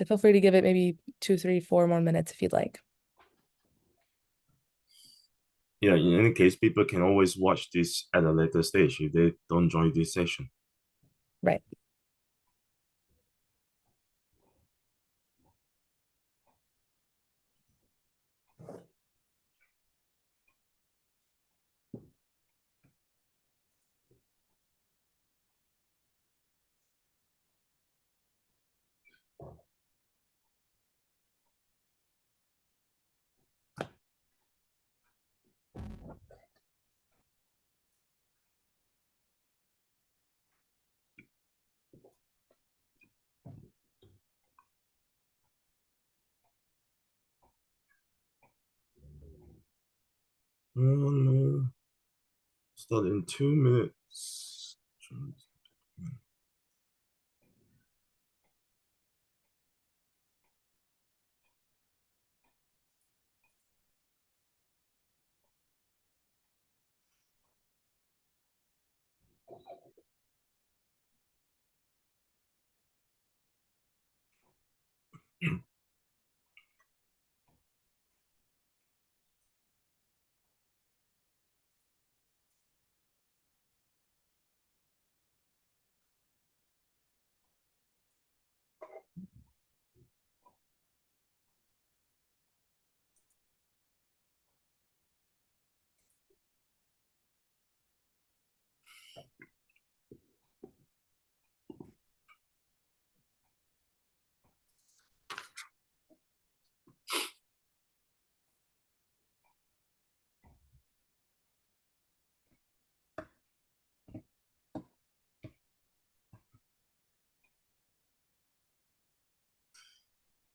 So feel free to give it maybe 2, 3, 4 more minutes if you'd like. Yeah, in any case, people can always watch this at a later stage if they don't join this session. Right. No. Start in 2 minutes.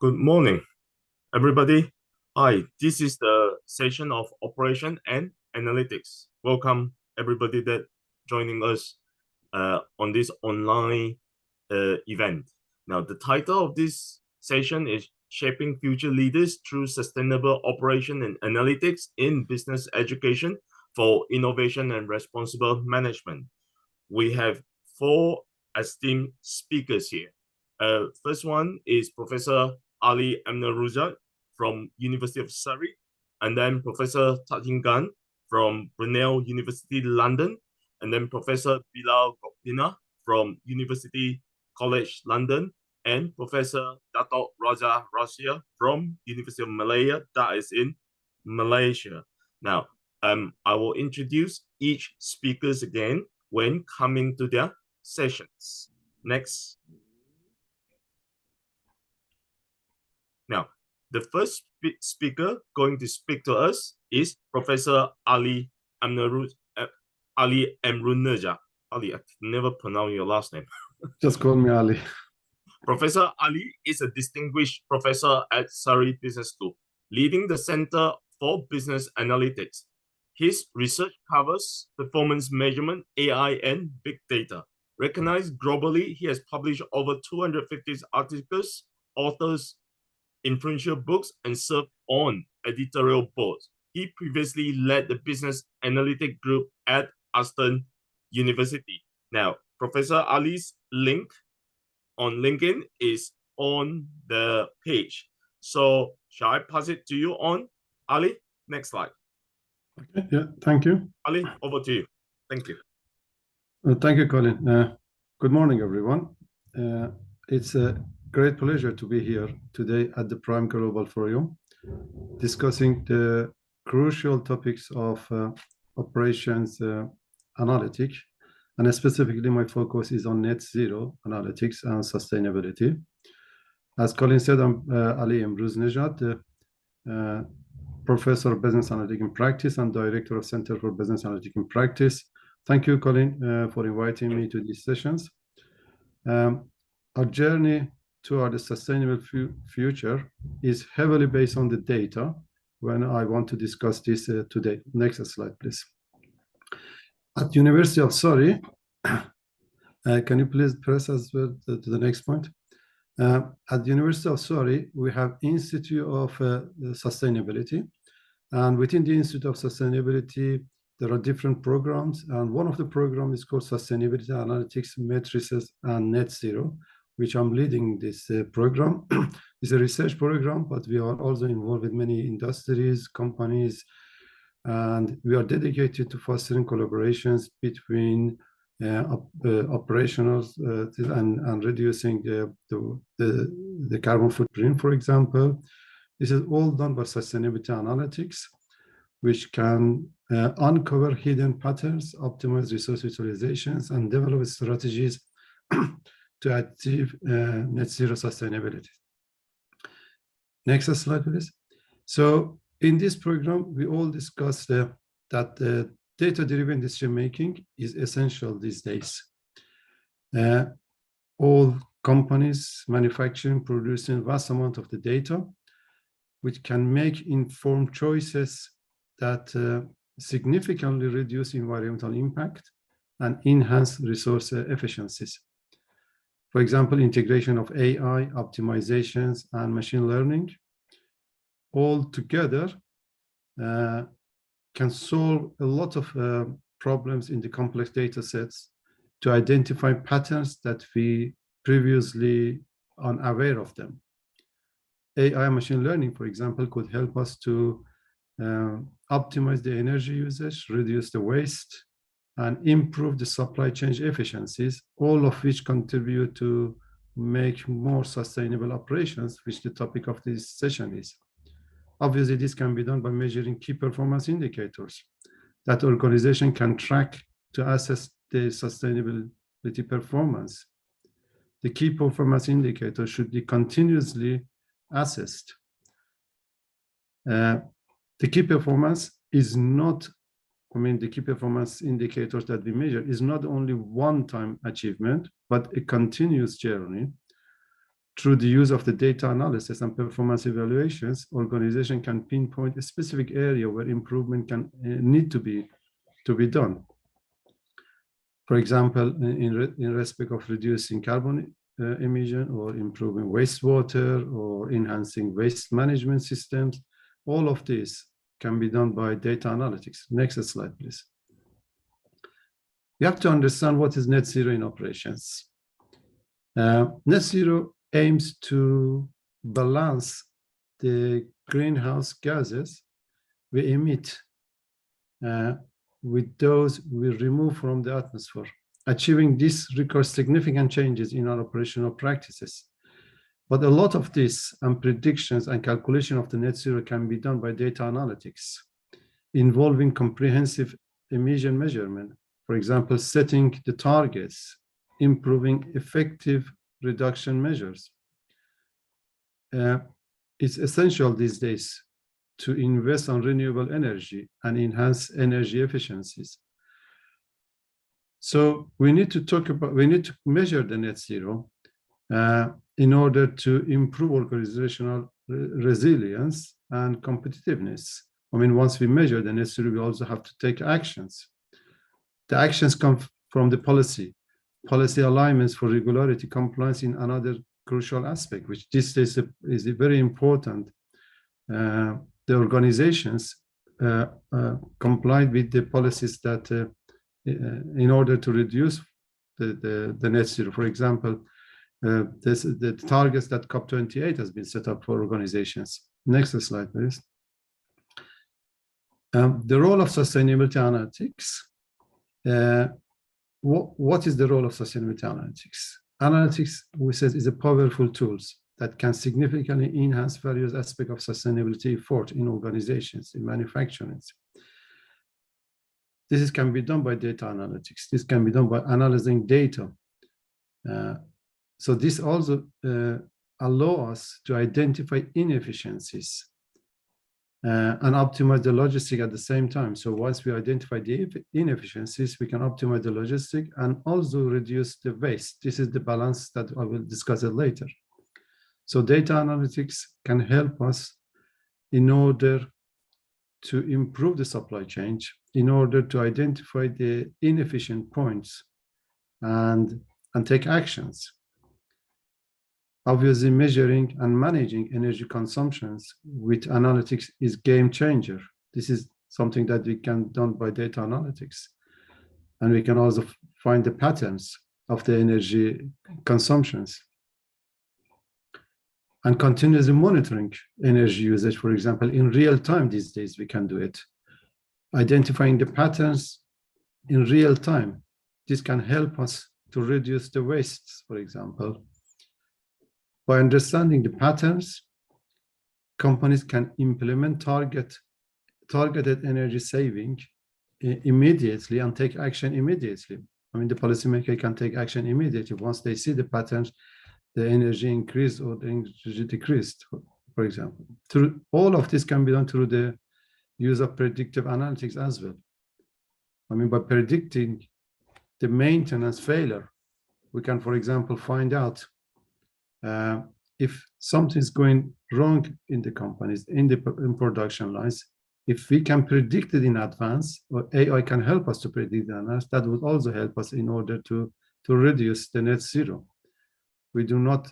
Good morning, everybody. Hi, this is the session of Operation and Analytics. Welcome, everybody that joining us on this online event. Now, the title of this session is Shaping Future Leaders Through Sustainable Operation and Analytics in Business Education for Innovation and Responsible Management. We have 4 esteemed speakers here. First one is Professor Ali Amnaruza from University of Surrey, and then Professor Tatin Gan from Brunel University, London, and then Professor Bilal Gopina from University College London, and Professor Dato' Raja Rasia from University of Malaya, that is in Malaysia. Now, I will introduce each speakers again when coming to their sessions. Next. Now, the first speaker going to speak to us is Professor Ali Amruneja. Ali, I can never pronounce your last name. Just call me Ali. Professor Ali is a distinguished professor at Surrey Business School, leading the Center for Business Analytics. His research covers performance measurement, AI, and big data. Recognized globally, he has published over 250 articles, authors influential books, and served on editorial boards. He previously led the business analytic group at Aston University. Now, Professor Ali's link on LinkedIn is on the page. So shall I pass it to you on, Ali? Next slide. Okay, yeah, thank you. Ali, over to you. Thank you. Thank you, Colin. Good morning, everyone. It's a great pleasure to be here today at the Prime Global Forum, discussing the crucial topics of operations analytics, and specifically my focus is on net zero analytics and sustainability. As Colin said, I'm Ali Amruneja, Professor of Business Analytics in Practice and Director of Center for Business Analytics in Practice. Thank you, Colin, for inviting me to these sessions. Our journey toward a sustainable future is heavily based on the data when I want to discuss this today. Next slide, please. At University of Surrey, can you please press us to the next point? At the University of Surrey, we have Institute of Sustainability. And within the Institute of Sustainability, there are different programs. And one of the programs is called Sustainability Analytics, Matrices, and Net Zero, which I'm leading this program. It's a research program, but we are also involved with many industries, companies, and we are dedicated to fostering collaborations between operationals and reducing the carbon footprint, for example. This is all done by sustainability analytics, which can uncover hidden patterns, optimize resource utilizations, and develop strategies to achieve net zero sustainability. Next slide, please. So in this program, we all discussed that data-driven decision-making is essential these days. All companies manufacturing, producing vast amount of the data, which can make informed choices that significantly reduce environmental impact and enhance resource efficiencies. For example, integration of AI, optimizations, and machine learning all together can solve a lot of problems in the complex data sets to identify patterns that we previously unaware of them. AI machine learning, for example, could help us to optimize the energy usage, reduce the waste, and improve the supply chain efficiencies, all of which contribute to make more sustainable operations, which the topic of this session is. Obviously, this can be done by measuring key performance indicators that organization can track to assess the sustainability performance. The key performance indicators should be continuously assessed. The key performance is not, the key performance indicators that we measure is not only one-time achievement, but a continuous journey. Through the use of the data analysis and performance evaluations, organization can pinpoint a specific area where improvement can need to be done. For example, in respect of reducing carbon emission or improving wastewater or enhancing waste management systems, all of this can be done by data analytics. Next slide, please. You have to understand what is net zero in operations. Net zero aims to balance the greenhouse gases we emit with those we remove from the atmosphere. Achieving this requires significant changes in our operational practices. But a lot of this and predictions and calculation of the net zero can be done by data analytics, involving comprehensive emission measurement. For example, setting the targets, improving effective reduction measures. It's essential these days to invest on renewable energy and enhance energy efficiencies. So we need to measure the net zero in order to improve organizational resilience and competitiveness. Once we measure the net zero, we also have to take actions. The actions come from the policy alignments for regularity compliance in another crucial aspect, which this is very important. The organizations complied with the policies that in order to reduce the net zero. For example, the targets that COP28 has been set up for organizations. Next slide, please. The role of sustainability analytics. What is the role of sustainability analytics? Analytics, we said, is a powerful tool that can significantly enhance various aspects of sustainability effort in organizations, in manufacturing. This can be done by data analytics. This can be done by analyzing data. So this also allows us to identify inefficiencies and optimize the logistic at the same time. So once we identify the inefficiencies, we can optimize the logistic and also reduce the waste. This is the balance that I will discuss it later. So data analytics can help us in order to improve the supply chain, in order to identify the inefficient points and take actions. Obviously, measuring and managing energy consumptions with analytics is game changer. This is something that we can done by data analytics. And we can also find the patterns of the energy consumptions. and continuously monitoring energy usage, for example, in real time these days, we can do it. Identifying the patterns in real time. This can help us to reduce the wastes, for example. By understanding the patterns, companies can implement targeted energy saving immediately and take action immediately. I mean, the policymaker can take action immediately once they see the patterns, the energy increased or the energy decreased, for example. Through all of this can be done through the use of predictive analytics as well. I mean, by predicting the maintenance failure, we can, for example, find out if something is going wrong in the companies, in production lines. If we can predict it in advance, or AI can help us to predict in advance, that would also help us in order to reduce the net zero. We do not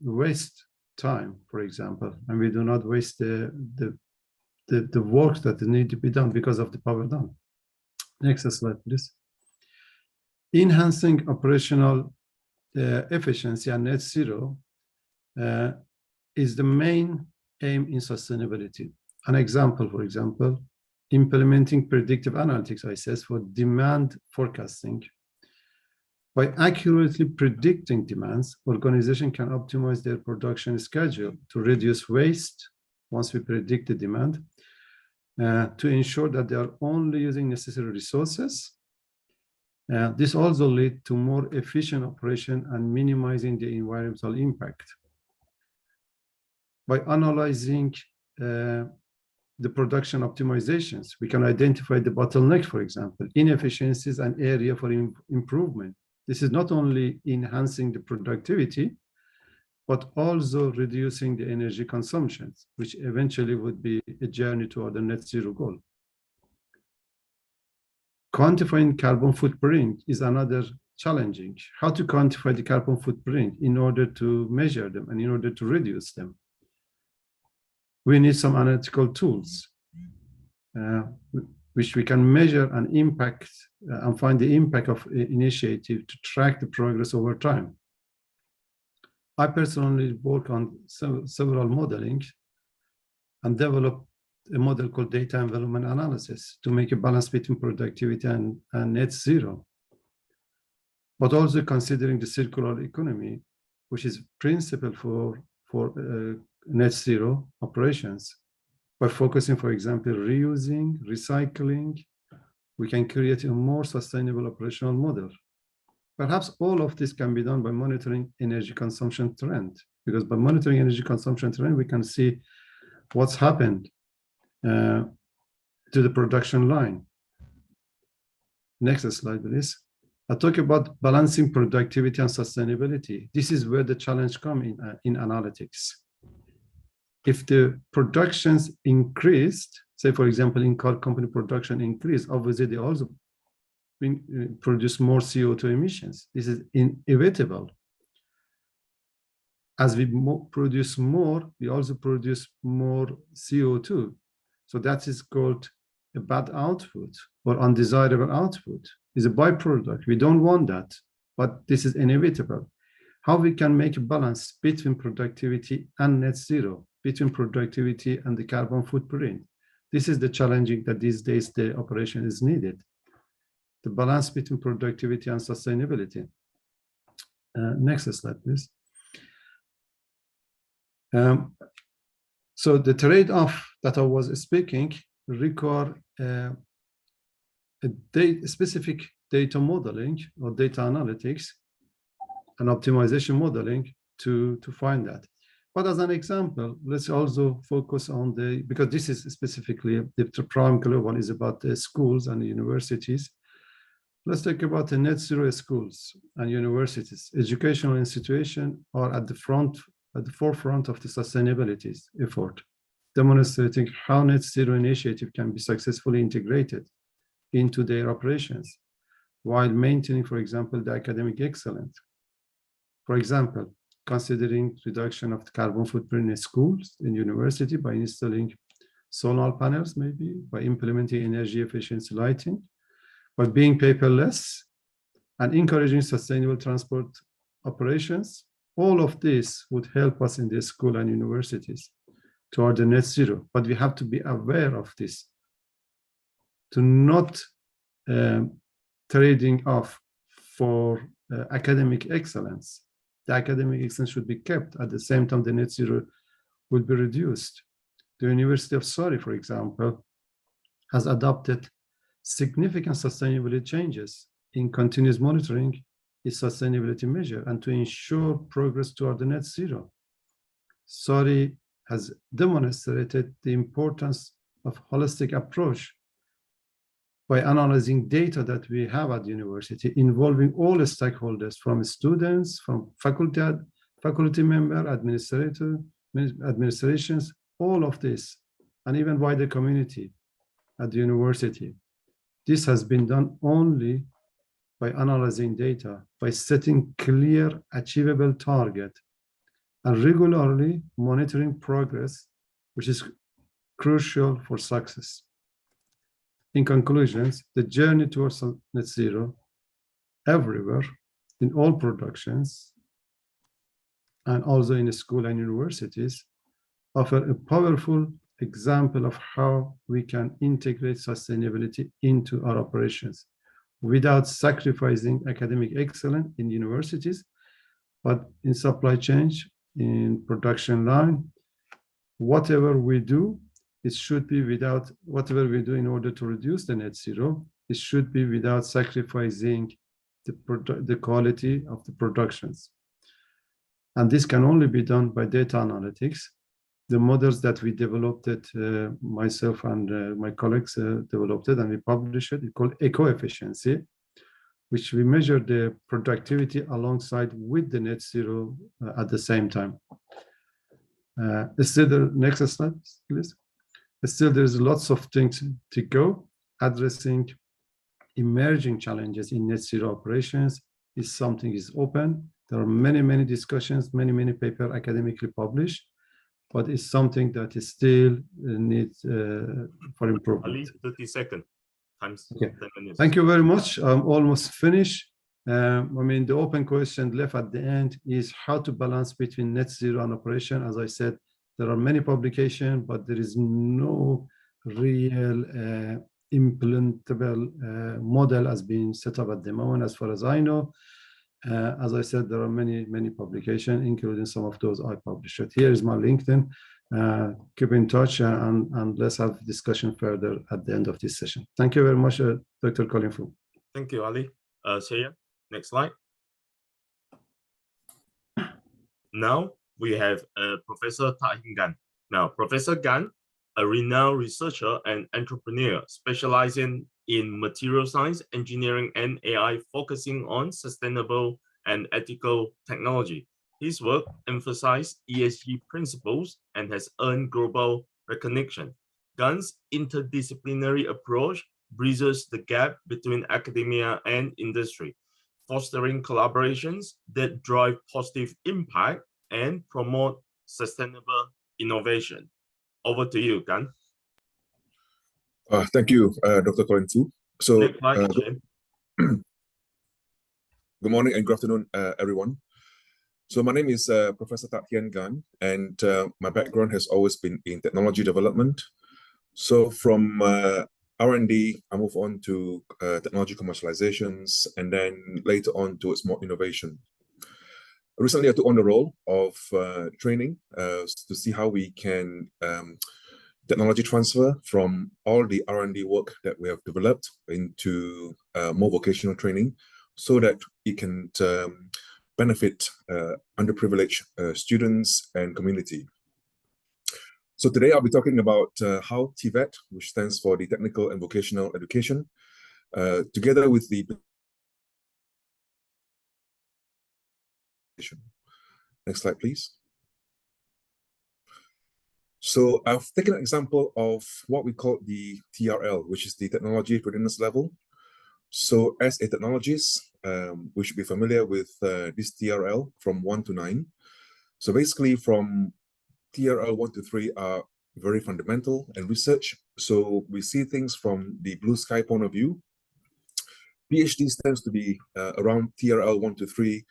waste time, for example, and we do not waste the work that need to be done because of the power down. Next slide, please. Enhancing operational efficiency and net zero is the main aim in sustainability. An example, for example, implementing predictive analytics, I says, for demand forecasting. By accurately predicting demands, organizations can optimize their production schedule to reduce waste once we predict the demand, to ensure that they are only using necessary resources. This also leads to more efficient operation and minimizing the environmental impact. By analyzing the production optimizations, we can identify the bottleneck, for example, inefficiencies and area for improvement. This is not only enhancing the productivity, but also reducing the energy consumption, which eventually would be a journey toward the net zero goal. Quantifying carbon footprint is another challenging. How to quantify the carbon footprint in order to measure them and in order to reduce them? We need some analytical tools which we can measure and impact and find the impact of initiative to track the progress over time. I personally work on several modeling and develop a model called data envelopment analysis to make a balance between productivity and net zero, but also considering the circular economy, which is principle for net zero operations. By focusing, for example, reusing, recycling, we can create a more sustainable operational model. Perhaps all of this can be done by monitoring energy consumption trend, because by monitoring energy consumption trend, we can see what's happened to the production line. Next slide, please. I talk about balancing productivity and sustainability. This is where the challenge comes in analytics. If the productions increased, say, for example, in car company production increased, obviously they also produce more CO2 emissions. This is inevitable. As we produce more, we also produce more CO2. So that is called a bad output or undesirable output. It's a byproduct. We don't want that, but this is inevitable. How we can make a balance between productivity and net zero, between productivity and the carbon footprint? This is the challenging that these days the operation is needed. The balance between productivity and sustainability. Next slide, please. So the trade-off that I was speaking require a specific data modeling or data analytics and optimization modeling to find that. But as an example, let's also focus on because this is specifically the PRME one is about the schools and the universities. Let's talk about the net zero schools and universities. Educational institutions are at the forefront of the sustainability effort, demonstrating how net zero initiative can be successfully integrated into their operations while maintaining, for example, the academic excellence. For example, considering reduction of the carbon footprint in schools, in university by installing solar panels, maybe by implementing energy efficiency lighting, by being paperless and encouraging sustainable transport operations, All of this would help us in the school and universities toward the net zero, but we have to be aware of this, to not trading off for academic excellence. The academic excellence should be kept. At the same time, the net zero will be reduced. The University of Surrey, for example, has adopted significant sustainability changes in continuous monitoring its sustainability measure and to ensure progress toward the net zero. Surrey has demonstrated the importance of holistic approach by analyzing data that we have at the university, involving all the stakeholders, from students, from faculty member, administrations, all of this, and even wider community at the university. This has been done only by analyzing data, by setting clear, achievable target, and regularly monitoring progress, which is crucial for success. In conclusions, the journey towards net zero everywhere, in all productions, and also in school and universities, offer a powerful example of how we can integrate sustainability into our operations without sacrificing academic excellence in universities, but in supply chain, in production line, whatever we do, it should be without, whatever we do in order to reduce the net zero, it should be without sacrificing the quality of the productions. And this can only be done by data analytics. The models that we developed, myself and my colleagues developed it, and we published it. It's called eco-efficiency, which we measure the productivity alongside with the net zero at the same time. Still, the next slide, please. Still, there's lots of things to go. Addressing emerging challenges in net zero operations is something is open. There are many discussions, many papers academically published, but it's something that is still needs for improvement. Ali, 30 seconds. Times okay. 10 minutes. Thank you very much. I'm almost finished. I mean, the open question left at the end is how to balance between net zero and operation. As I said, there are many publications, but there is no real implementable model as being set up at the moment, as far as I know. As I said, there are many publications, including some of those I published. Here is my LinkedIn. Keep in touch and let's have discussion further at the end of this session. Thank you very much, Dr. Colin Fu. Thank you, Ali. Shaya, next slide. Now we have Professor Tahin Gan. Now, Professor Gan, a renowned researcher and entrepreneur specializing in material science, engineering, and AI, focusing on sustainable and ethical technology. His work emphasized ESG principles and has earned global recognition. Gan's interdisciplinary approach bridges the gap between academia and industry, fostering collaborations that drive positive impact and promote sustainable innovation. Over to you, Gan. Thank you, Dr. Colin Fu. So, good morning and good afternoon, everyone. So my name is Professor Tahin Gan, and my background has always been in technology development. So from R&D, I move on to technology commercializations, and then later on towards more innovation. Recently, I took on the role of training to see how we can technology transfer from all the R&D work that we have developed into more vocational training, so that it can benefit underprivileged students and community. So today I'll be talking about how TVET, which stands for the Technical and Vocational Education, together with the next slide, please. So I've taken an example of what we call the TRL, which is the Technology Readiness Level. So as a technologist, we should be familiar with this TRL from 1 to 9. So basically from TRL 1 to 3 are very fundamental and research. So we see things from the blue sky point of view. PhD tends to be around TRL 1 to 3,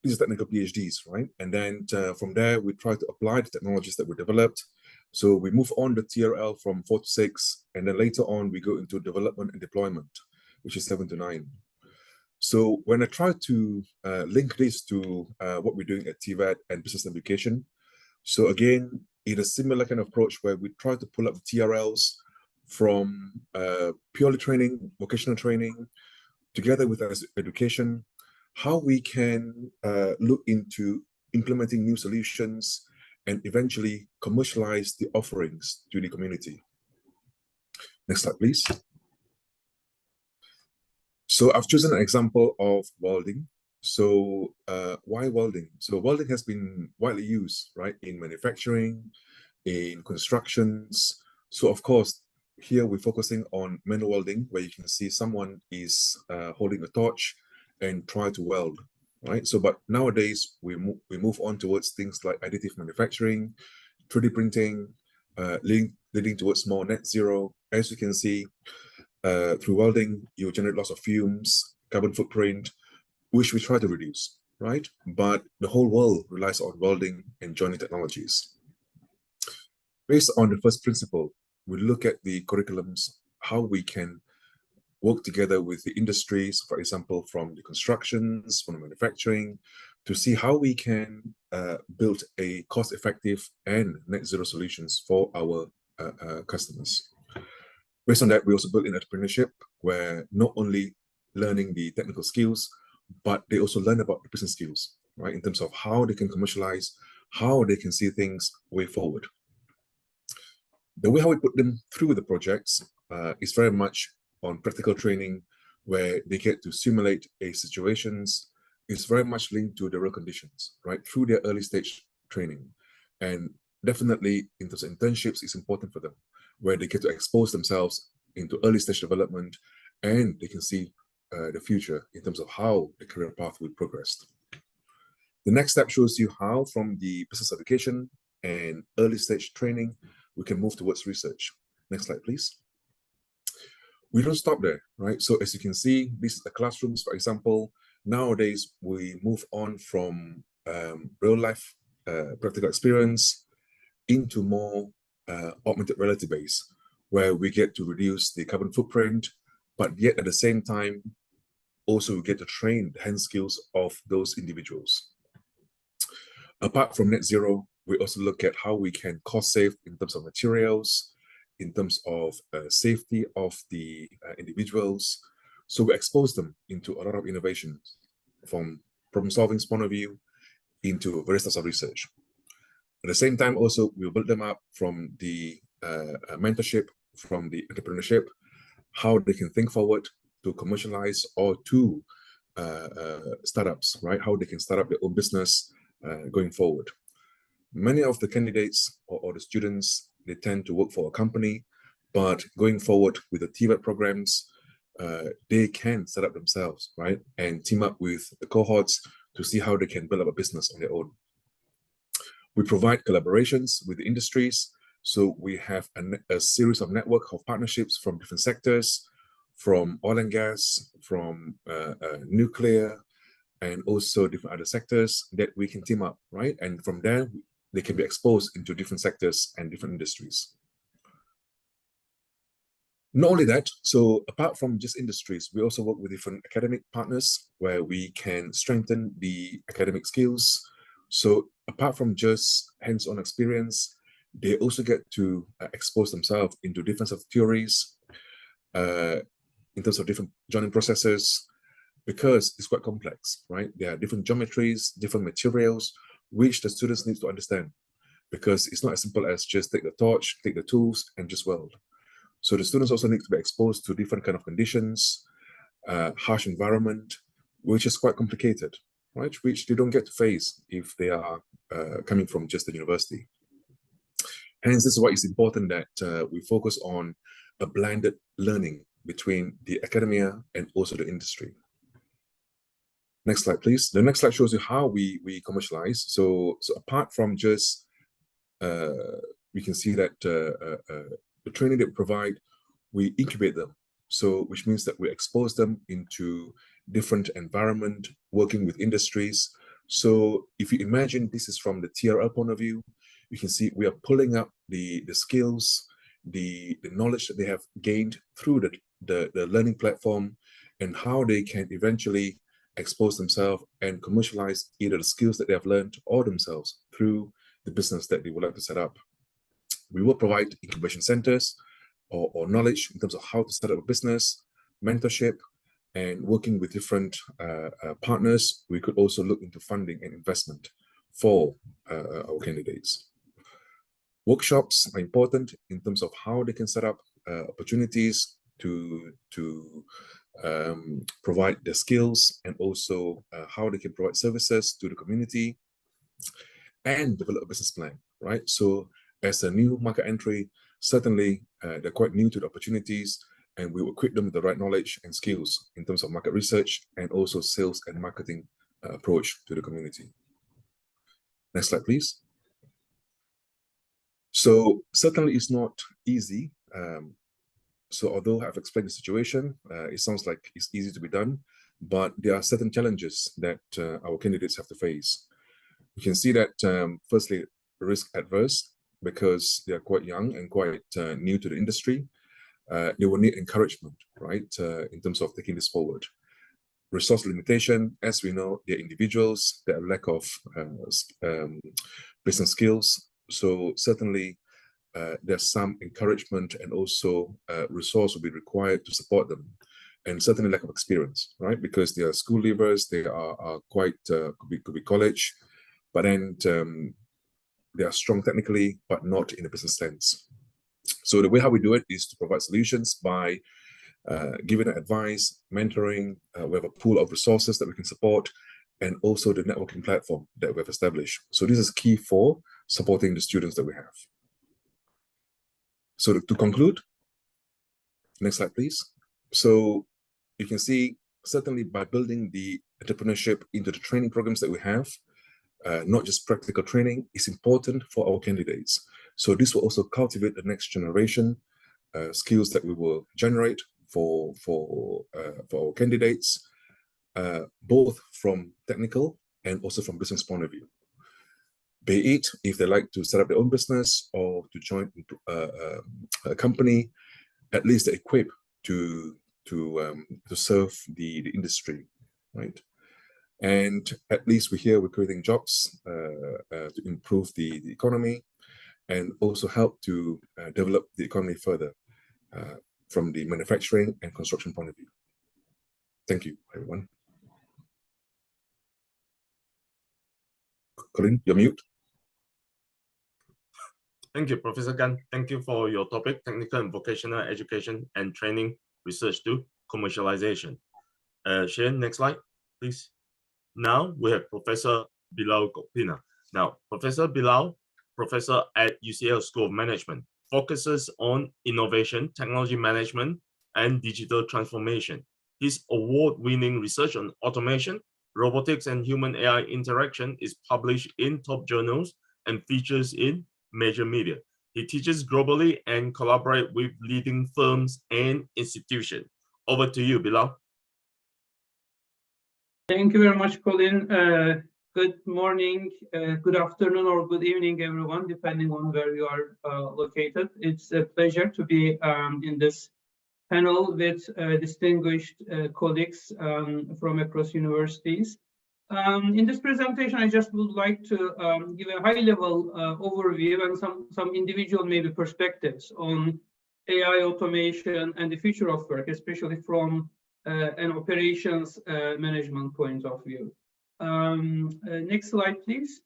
these are technical PhDs, right? And then from there, we try to apply the technologies that we developed. So we move on the TRL from 4 to 6, and then later on, we go into development and deployment, which is 7 to 9. So when I try to link this to what we're doing at TVET and business education, so again, in a similar kind of approach where we try to pull up the TRLs from purely training, vocational training, together with education, how we can look into implementing new solutions and eventually commercialize the offerings to the community. Next slide, please. So I've chosen an example of welding. So why welding? So welding has been widely used, right, in manufacturing, in constructions. So of course, here we're focusing on manual welding, where you can see someone is holding a torch and try to weld, right? So, but nowadays we move on towards things like additive manufacturing, 3D printing, leading towards more net zero. As you can see, through welding, you generate lots of fumes, carbon footprint, which we try to reduce, right? But the whole world relies on welding and joining technologies. Based on the first principle, we look at the curriculums, how we can work together with the industries, for example, from the constructions, from the manufacturing, to see how we can build a cost-effective and net zero solutions for our customers. Based on that, we also built in entrepreneurship, where not only learning the technical skills, but they also learn about the business skills, right? In terms of how they can commercialize, how they can see things way forward. The way how we put them through the projects is very much on practical training, where they get to simulate a situations. It's very much linked to the real conditions, right? Through their early stage training. And definitely in terms of internships, it's important for them, where they get to expose themselves into early stage development, and they can see the future in terms of how the career path will progress. The next step shows you how from the business education and early stage training, we can move towards research. Next slide, please. We don't stop there, right? So as you can see, these are the classrooms, for example. Nowadays, we move on from real life practical experience into more augmented reality base, where we get to reduce the carbon footprint, but yet at the same time, also we get to train the hand skills of those individuals. Apart from net zero, we also look at how we can cost save in terms of materials, in terms of safety of the individuals. So we expose them into a lot of innovations from problem solving point of view into various types of research. At the same time, also, we'll build them up from the mentorship, from the entrepreneurship, how they can think forward to commercialize or to startups, right? How they can start up their own business going forward. Many of the candidates or the students, they tend to work for a company, but going forward with the TVET programs, they can set up themselves, right? And team up with the cohorts to see how they can build up a business on their own. We provide collaborations with the industries. So we have a series of network of partnerships from different sectors, from oil and gas, from nuclear, and also different other sectors that we can team up, right? And from there, they can be exposed into different sectors and different industries. Not only that, so apart from just industries, we also work with different academic partners where we can strengthen the academic skills. So apart from just hands-on experience, they also get to expose themselves into different sort of theories, in terms of different joining processes, because it's quite complex, right? There are different geometries, different materials, which the students need to understand, because it's not as simple as just take the torch, take the tools, and just weld. So the students also need to be exposed to different kind of conditions, harsh environment, which is quite complicated, right? Which they don't get to face if they are coming from just the university. Hence, this is why it's important that we focus on a blended learning between the academia and also the industry. Next slide, please. The next slide shows you how we commercialize. So apart from just, we can see that the training that we provide, we incubate them. So which means that we expose them into different environment, working with industries. So if you imagine this is from the TRL point of view, you can see we are pulling up the skills, the knowledge that they have gained through the learning platform, and how they can eventually expose themselves and commercialize either the skills that they have learned or themselves through the business that they would like to set up. We will provide incubation centers or knowledge in terms of how to set up a business, mentorship, and working with different partners. We could also look into funding and investment for our candidates. Workshops are important in terms of how they can set up opportunities to provide their skills, and also how they can provide services to the community and develop a business plan, right? So as a new market entry, certainly they're quite new to the opportunities, and we will equip them with the right knowledge and skills in terms of market research and also sales and marketing approach to the community. Next slide, please. So certainly it's not easy. So although I've explained the situation, it sounds like it's easy to be done, but there are certain challenges that our candidates have to face. You can see that firstly, risk adverse, because they are quite young and quite new to the industry. They will need encouragement, right, in terms of taking this forward. Resource limitation, as we know, they're individuals, there are lack of business skills. So certainly there's some encouragement, and also resource will be required to support them. And certainly lack of experience, right? Because they are school leavers, they are quite, could be college, but then they are strong technically, but not in a business sense. So the way how we do it is to provide solutions by giving advice, mentoring. We have a pool of resources that we can support, and also the networking platform that we have established. So this is key for supporting the students that we have. So to conclude, next slide, please. So you can see, certainly by building the entrepreneurship into the training programs that we have, not just practical training, is important for our candidates. So this will also cultivate the next generation skills that we will generate for our candidates, both from technical and also from business point of view. Be it if they like to set up their own business or to join a company, at least they're equipped to serve the industry, right? And at least we're creating jobs to improve the economy, and also help to develop the economy further from the manufacturing and construction point of view. Thank you, everyone. Colin, you're mute. Thank you, Professor Gan. Thank you for your topic, technical and vocational education and training research to commercialization. Shane, next slide, please. Now we have Professor Bilal Gopina. Now, Professor Bilal, professor at UCL School of Management, focuses on innovation, technology management, and digital transformation. His award-winning research on automation, robotics, and human AI interaction is published in top journals and features in major media. He teaches globally and collaborates with leading firms and institutions. Over to you, Bilal. Thank you very much, Colin. Good morning, good afternoon, or good evening, everyone, depending on where you are located. It's a pleasure to be in this panel with distinguished colleagues from across universities. In this presentation, I just would like to give a high-level overview and some individual maybe perspectives on AI automation and the future of work, especially from an operations management point of view. Next slide, please.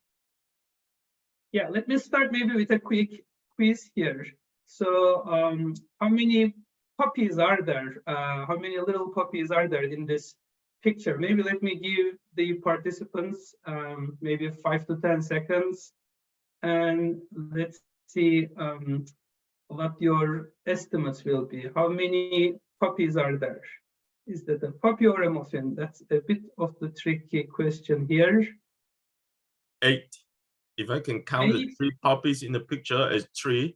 Yeah, let me start maybe with a quick quiz here. So how many puppies are there? How many little puppies are there in this picture? Maybe let me give the participants maybe 5 to 10 seconds, and let's see what your estimates will be. How many puppies are there? Is that a puppy or a muffin? That's a bit of the tricky question here. 8. If I can count 8. the 3 puppies in the picture as 3,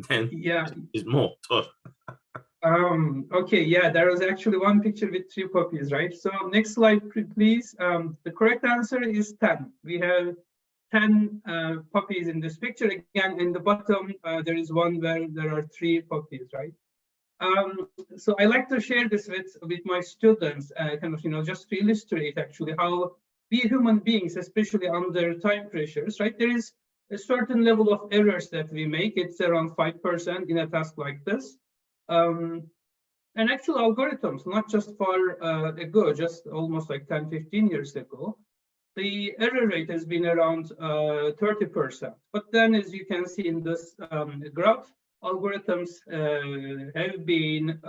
then yeah, it's more. 12. Okay, yeah, there was actually one picture with 3 puppies, right? So next slide, please. The correct answer is 10. We have 10 puppies in this picture. Again, in the bottom, there is one where there are 3 puppies, right? So I like to share this with my students, kind of, just to illustrate actually how we human beings, especially under time pressures, right? There is a certain level of errors that we make. It's around 5% in a task like this. And actual algorithms, not just far ago, just almost like 10, 15 years ago, the error rate has been around 30%. But then, as you can see in this graph, algorithms have been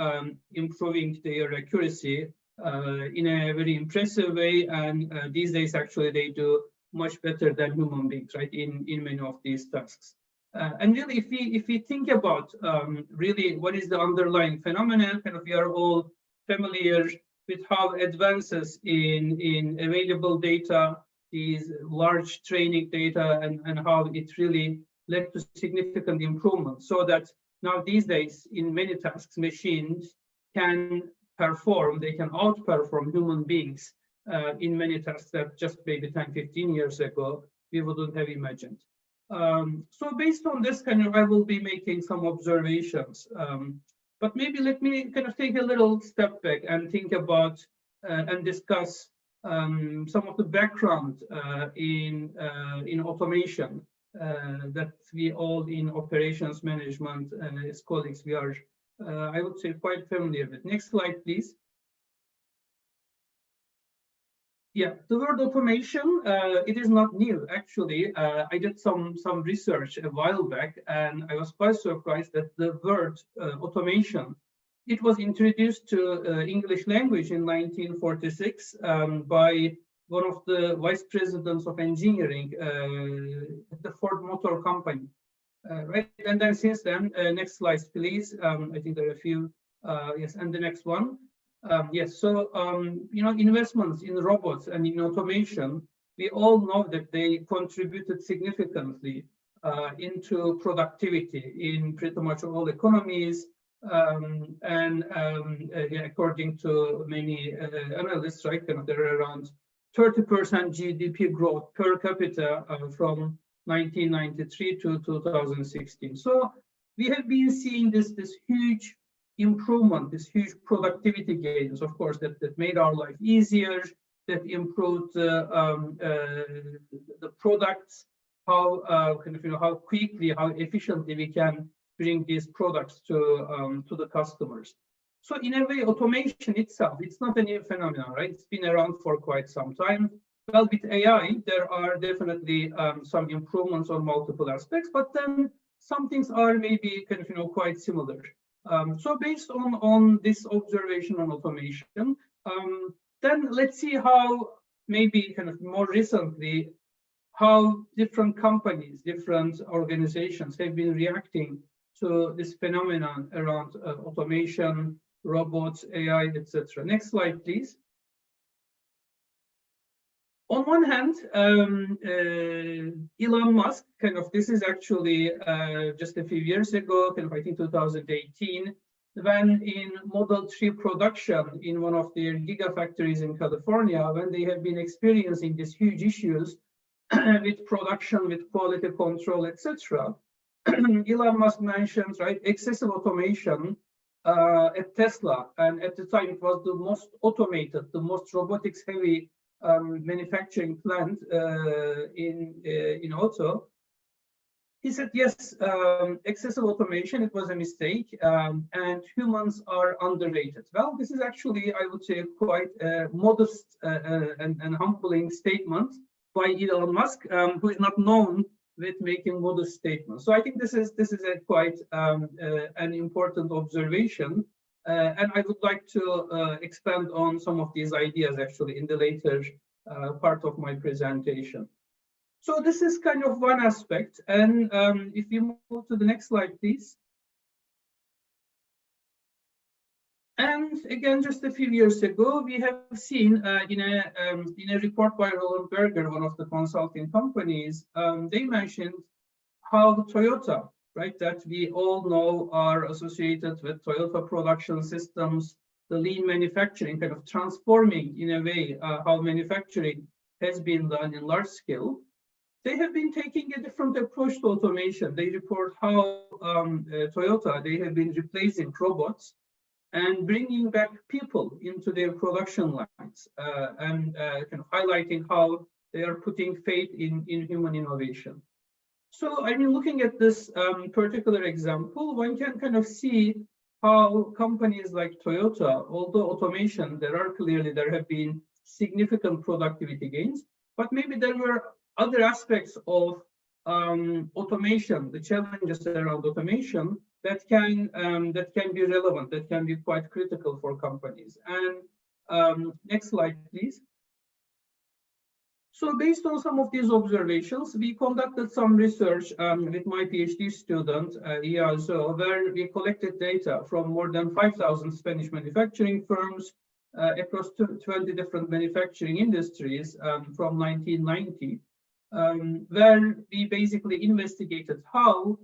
improving their accuracy in a very impressive way. And these days, actually, they do much better than human beings, right, in many of these tasks. And really, if we think about really what is the underlying phenomenon, kind of we are all familiar with how advances in available data, these large training data, and how it really led to significant improvement. So that now these days, in many tasks, machines can perform, they can outperform human beings in many tasks that just maybe 10, 15 years ago, we wouldn't have imagined. So based on this, kind of, I will be making some observations. But maybe let me kind of take a little step back and think about and discuss some of the background in automation that we all in operations management as colleagues, we are, I would say, quite familiar with. Next slide, please. Yeah, the word automation, it is not new, actually. I did some research a while back, and I was quite surprised that the word automation, it was introduced to English language in 1946 by one of the vice presidents of engineering at the Ford Motor Company. Right, and then since then, next slide, please. I think there are a few, yes, and the next one. Yes, so investments in robots and in automation, we all know that they contributed significantly into productivity in pretty much all economies. And according to many analysts, right, there are around 30% GDP growth per capita from 1993 to 2016. So we have been seeing this huge improvement, this huge productivity gains, of course, that made our life easier, that improved the products, how how quickly, how efficiently we can bring these products to the customers. So in a way, automation itself, it's not a new phenomenon, right? It's been around for quite some time. Well, with AI, there are definitely some improvements on multiple aspects, but then some things are maybe quite similar. So based on this observation on automation, then let's see how maybe more recently, how different companies, different organizations have been reacting to this phenomenon around automation, robots, AI, etc. Next slide, please. On one hand, Elon Musk, this is actually just a few years ago, I think 2018, when in Model 3 production in one of their gigafactories in California, when they have been experiencing these huge issues with production, with quality control, etc. Elon Musk mentions, right, excessive automation at Tesla, and at the time it was the most automated, the most robotics-heavy manufacturing plant in auto. He said, yes, excessive automation, it was a mistake, and humans are underrated. Well, this is actually, I would say, quite a modest and humbling statement by Elon Musk, who is not known with making modest statements. So I think this is a quite an important observation. And I would like to expand on some of these ideas actually in the later part of my presentation. So this is one aspect. And if you move to the next slide, please. And again, just a few years ago, we have seen in a report by Roland Berger, one of the consulting companies, they mentioned how Toyota right, that we all know are associated with Toyota production systems, the lean manufacturing, kind of transforming in a way how manufacturing has been done in large scale. They have been taking a different approach to automation. They report how Toyota, they have been replacing robots and bringing back people into their production lines and kind of highlighting how they are putting faith in human innovation. So, I mean, looking at this particular example, one can kind of see how companies like Toyota, although automation, there have been significant productivity gains, but maybe there were other aspects of automation, the challenges around automation that can be relevant, that can be quite critical for companies. And next slide, please. So based on some of these observations, we conducted some research with my PhD student, Iazo, where we collected data from more than 5,000 Spanish manufacturing firms across 20 different manufacturing industries from 1990, where we basically investigated how,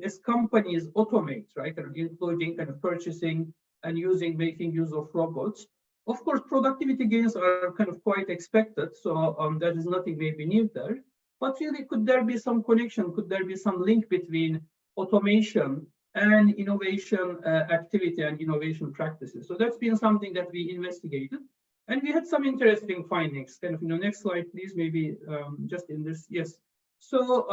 as companies automate, right, including kind of purchasing and making use of robots. Of course, productivity gains are kind of quite expected, so there is nothing maybe new there. But really, could there be some connection? Could there be some link between automation and innovation activity and innovation practices? So that's been something that we investigated, and we had some interesting findings. Kind of, next slide, please. Maybe just in this, yes. So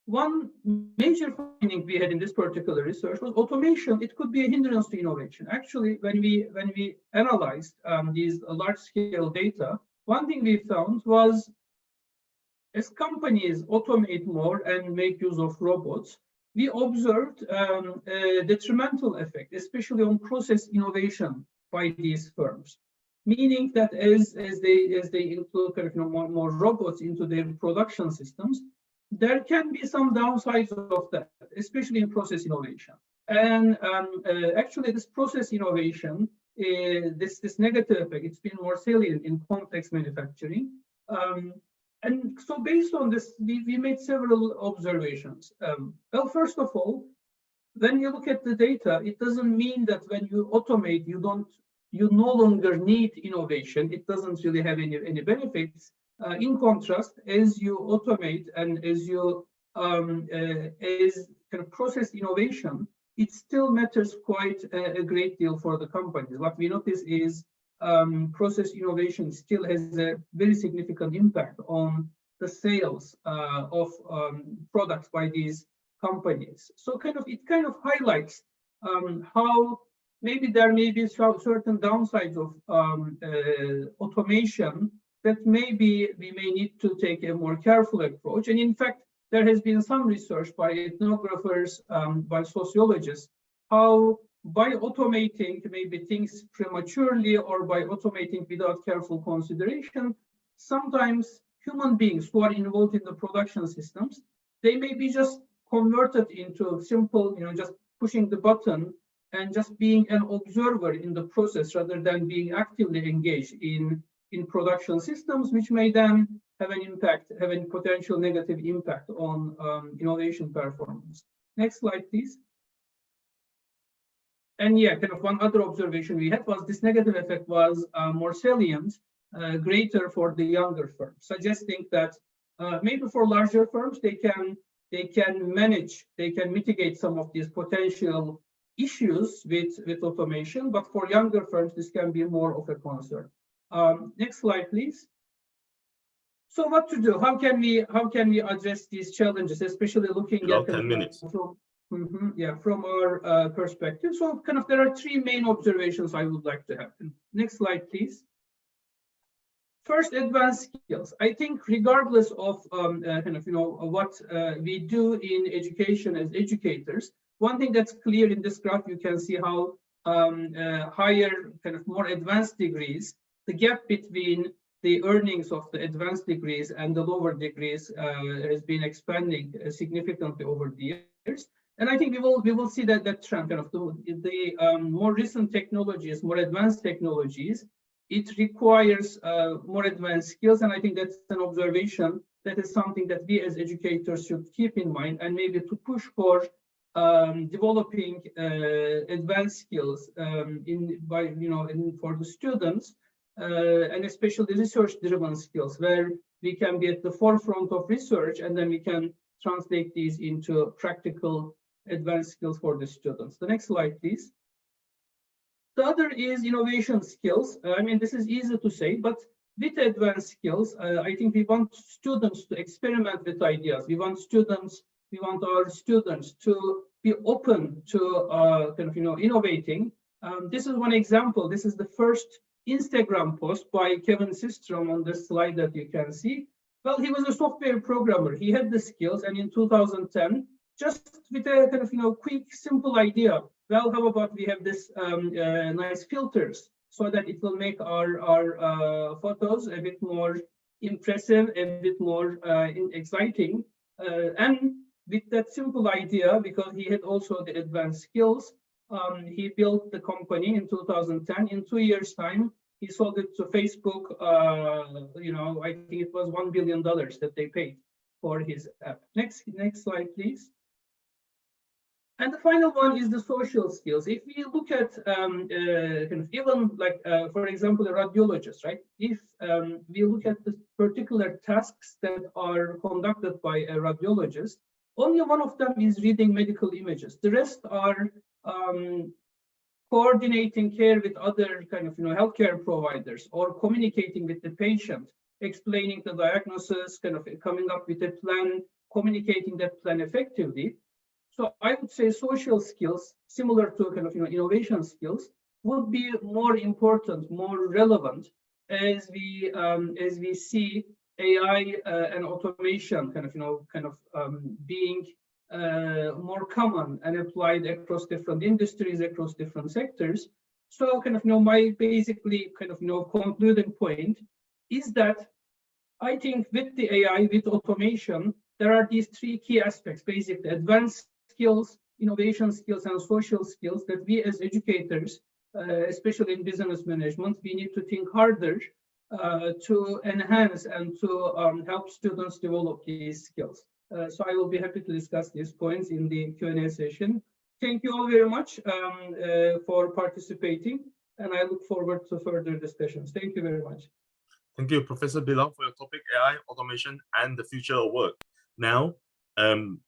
one major finding we had in this particular research was automation. It could be a hindrance to innovation. Actually, when we analyzed these large-scale data, one thing we found was as companies automate more and make use of robots, we observed a detrimental effect, especially on process innovation by these firms. Meaning that as they include kind of, more robots into their production systems, there can be some downsides of that, especially in process innovation. And actually, this process innovation, this negative effect, it's been more salient in complex manufacturing. And so based on this, we made several observations. Well, first of all, when you look at the data, it doesn't mean that when you automate, you no longer need innovation. It doesn't really have any benefits. In contrast, as you automate and as you as kind of process innovation, it still matters quite a great deal for the companies. What we notice is process innovation still has a very significant impact on the sales of products by these companies. So it kind of highlights how maybe there may be certain downsides of automation that maybe we may need to take a more careful approach. And in fact, there has been some research by ethnographers, by sociologists, how by automating maybe things prematurely or by automating without careful consideration, sometimes human beings who are involved in the production systems, they may be just converted into simple, just pushing the button and just being an observer in the process rather than being actively engaged in production systems, which may then have a potential negative impact on innovation performance. Next slide, please. And yeah, kind of one other observation we had was this negative effect was more salient, greater for the younger firms, suggesting that maybe for larger firms, they can mitigate some of these potential issues with automation, but for younger firms, this can be more of a concern. Next slide, please. So what to do? How can we address these challenges, especially looking at 10 minutes. From our perspective? So there are three main observations I would like to have. Next slide, please. First, advanced skills. I think regardless of what we do in education as educators, one thing that's clear in this graph, you can see how higher, more advanced degrees, the gap between the earnings of the advanced degrees and the lower degrees has been expanding significantly over the years. And I think we will see that trend, the more recent technologies, more advanced technologies, it requires more advanced skills. And I think that's an observation that is something that we as educators should keep in mind, and maybe to push for developing advanced skills for the students, and especially research-driven skills, where we can be at the forefront of research, and then we can translate these into practical advanced skills for the students. The next slide, please. The other is innovation skills. I mean, this is easy to say, but with advanced skills, I think we want students to experiment with ideas. We want our students to be open to innovating. This is one example. This is the first Instagram post by Kevin Systrom on this slide that you can see. Well, he was a software programmer. He had the skills, and in 2010, just with a quick, simple idea, well, how about we have this nice filters so that it will make our photos a bit more impressive, a bit more exciting. And with that simple idea, because he had also the advanced skills, he built the company in 2010. In 2 years' time, he sold it to Facebook. I think it was $1 billion that they paid for his app. Next slide, please. And the final one is the social skills. If we look at even like, for example, a radiologist, right? If we look at the particular tasks that are conducted by a radiologist, only one of them is reading medical images. The rest are coordinating care with other healthcare providers, or communicating with the patient, explaining the diagnosis, coming up with a plan, communicating that plan effectively. So I would say social skills, similar to innovation skills, would be more important, more relevant as we see AI and automation being more common and applied across different industries, across different sectors. So my basically concluding point is that I think with the AI, with automation, there are these three key aspects: basically advanced skills, innovation skills, and social skills that we as educators, especially in business management, we need to think harder to enhance and to help students develop these skills. So I will be happy to discuss these points in the Q&A session. Thank you all very much for participating, and I look forward to further discussions. Thank you very much. Thank you, Professor Bilal, for your topic, AI, automation, and the future of work. Now,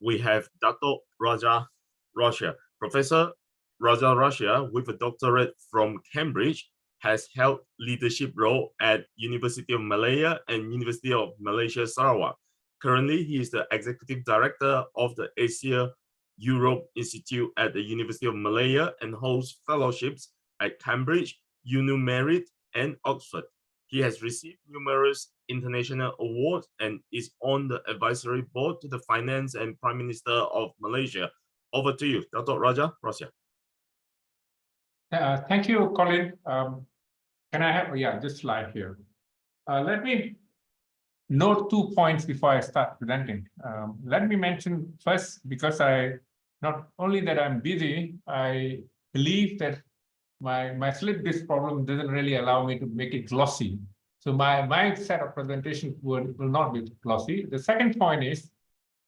we have Dr. Raja Russia. Professor Raja Russia, with a doctorate from Cambridge, has held leadership role at University of Malaya and University of Malaysia Sarawak. Currently, he is the executive director of the Asia Europe Institute at the University of Malaya and holds fellowships at Cambridge, UNU-Merit, and Oxford. He has received numerous international awards and is on the advisory board to the Finance and Prime Minister of Malaysia. Over to you, Dr. Raja Russia. Thank you, Colin. Can I have, this slide here. Let me note 2 points before I start presenting. Let me mention first, because not only that I'm busy, I believe that my slip disk problem doesn't really allow me to make it glossy. So my set of presentations will not be glossy. The second point is,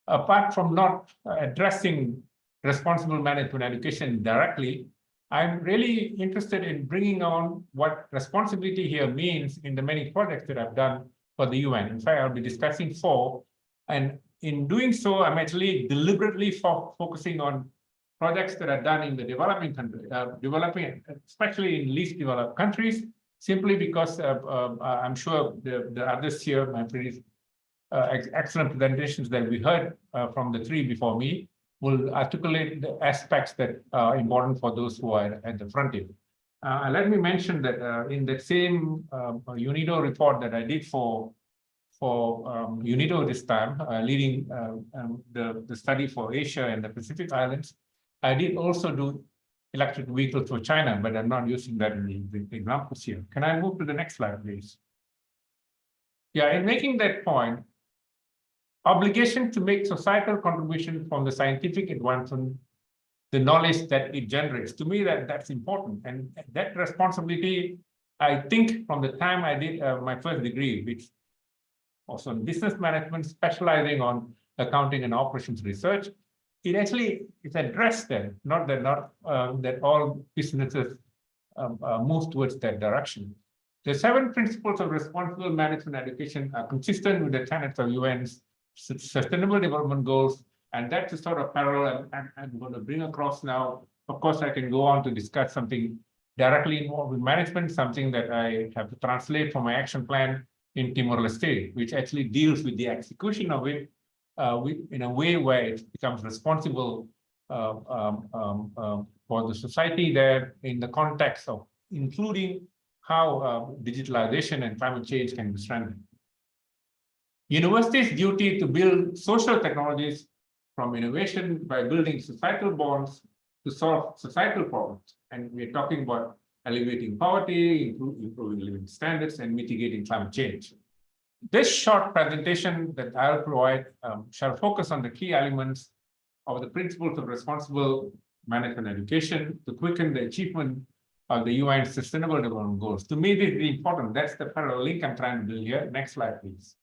apart from not addressing responsible management education directly, I'm really interested in bringing on what responsibility here means in the many projects that I've done for the UN. In fact, I'll be discussing 4. And in doing so, I'm actually deliberately focusing on projects that are done in the developing countries, especially in least developed countries, simply because I'm sure the others here, my previous excellent presentations that we heard from the 3 before me, will articulate the aspects that are important for those who are at the front end. Let me mention that in the same UNIDO report that I did for UNIDO this time, leading the study for Asia and the Pacific Islands, I did also do electric vehicles for China, but I'm not using that in the examples here. Can I move to the next slide, please? Yeah, in making that point, obligation to make societal contribution from the scientific advancement, the knowledge that it generates. To me, that's important. And that responsibility I think from the time I did my first degree, which was on business management, specializing on accounting and operations research, it actually is addressed then, not that all businesses move towards that direction. The 7 principles of responsible management education are consistent with the tenets of UN's Sustainable Development Goals, and that's the sort of parallel I'm going to bring across now. Of course, I can go on to discuss something directly involved with management, something that I have to translate from my action plan in Timor-Leste, which actually deals with the execution of it in a way where it becomes responsible for the society there in the context of including how digitalization and climate change can be strengthened. Universities' duty to build social technologies from innovation by building societal bonds to solve societal problems. And we're talking about alleviating poverty, improving living standards, and mitigating climate change. This short presentation that I'll provide shall focus on the key elements of the principles of responsible management education to quicken the achievement of the UN Sustainable Development Goals. To me, this is important. That's the parallel link I'm trying to build here. Next slide, please.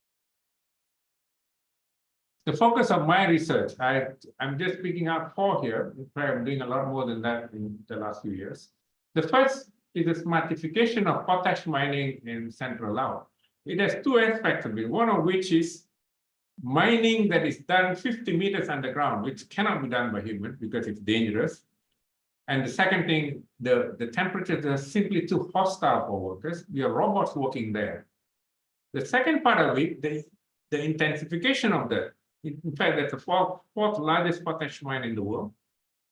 The focus of my research, I'm just picking out 4 here. I'm doing a lot more than that in the last few years. The first is the smartification of potash mining in Central Laos. It has 2 aspects of it, one of which is mining that is done 50 meters underground, which cannot be done by humans because it's dangerous. And the second thing, the temperatures are simply too hostile for workers. We have robots working there. The second part of it, the intensification of that, in fact, that's the fourth largest potash mine in the world,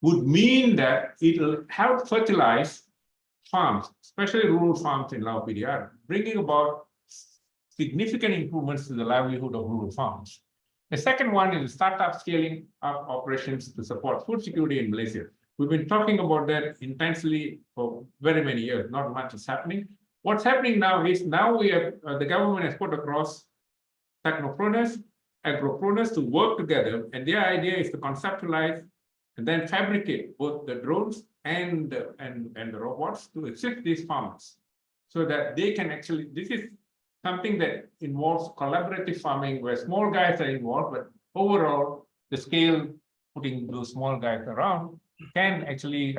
would mean that it will help fertilize farms, especially rural farms in Laos PDR, bringing about significant improvements to the livelihood of rural farms. The second one is startup scaling up operations to support food security in Malaysia. We've been talking about that intensely for very many years. Not much is happening. What's happening now is we have the government has put across technopreneurs, agropreneurs to work together, and their idea is to conceptualize and then fabricate both the drones and the robots to assist these farmers, so that they can actually. This is something that involves collaborative farming, where small guys are involved, but overall the scale, putting those small guys around, can actually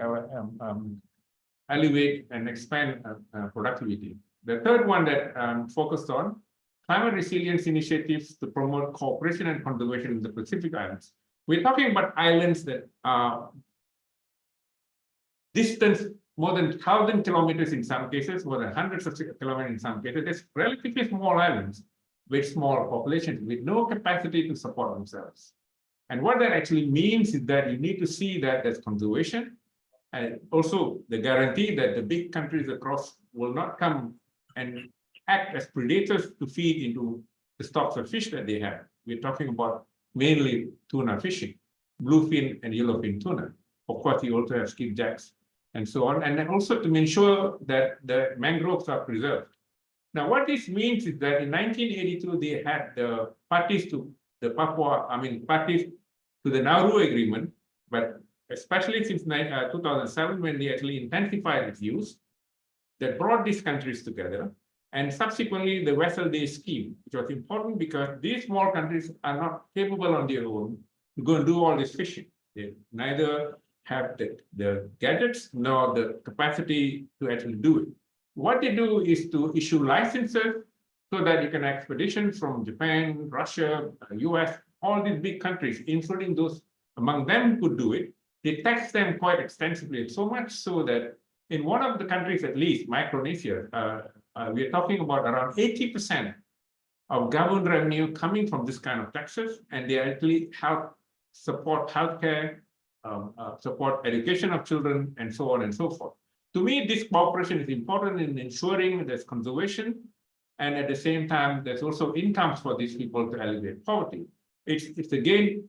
elevate and expand productivity. The third one that I'm focused on, climate resilience initiatives to promote cooperation and conservation in the Pacific Islands. We're talking about islands that are distance more than 1,000 kilometers in some cases, more than hundreds of kilometers in some cases. It's relatively small islands with small populations with no capacity to support themselves. And what that actually means is that you need to see that there's conservation, and also the guarantee that the big countries across will not come and act as predators to feed into the stocks of fish that they have. We're talking about mainly tuna fishing, bluefin and yellowfin tuna. Of course, you also have skipjacks and so on, and then also to ensure that the mangroves are preserved. Now, what this means is that in 1982, they had the parties to the parties to the Nauru Agreement, but especially since 2007, when they actually intensified its use, that brought these countries together. And subsequently, the Vessel Day Scheme, which was important because these small countries are not capable on their own to go and do all this fishing. They neither have the gadgets nor the capacity to actually do it. What they do is to issue licenses so that you can expedition from Japan, Russia, US, all these big countries, including those among them who could do it. They tax them quite extensively, so much so that in one of the countries, at least, Micronesia, we're talking about around 80% of government revenue coming from this kind of taxes, and they actually help support healthcare, support education of children, and so on and so forth. To me, this cooperation is important in ensuring there's conservation, and at the same time, there's also incomes for these people to alleviate poverty. It's again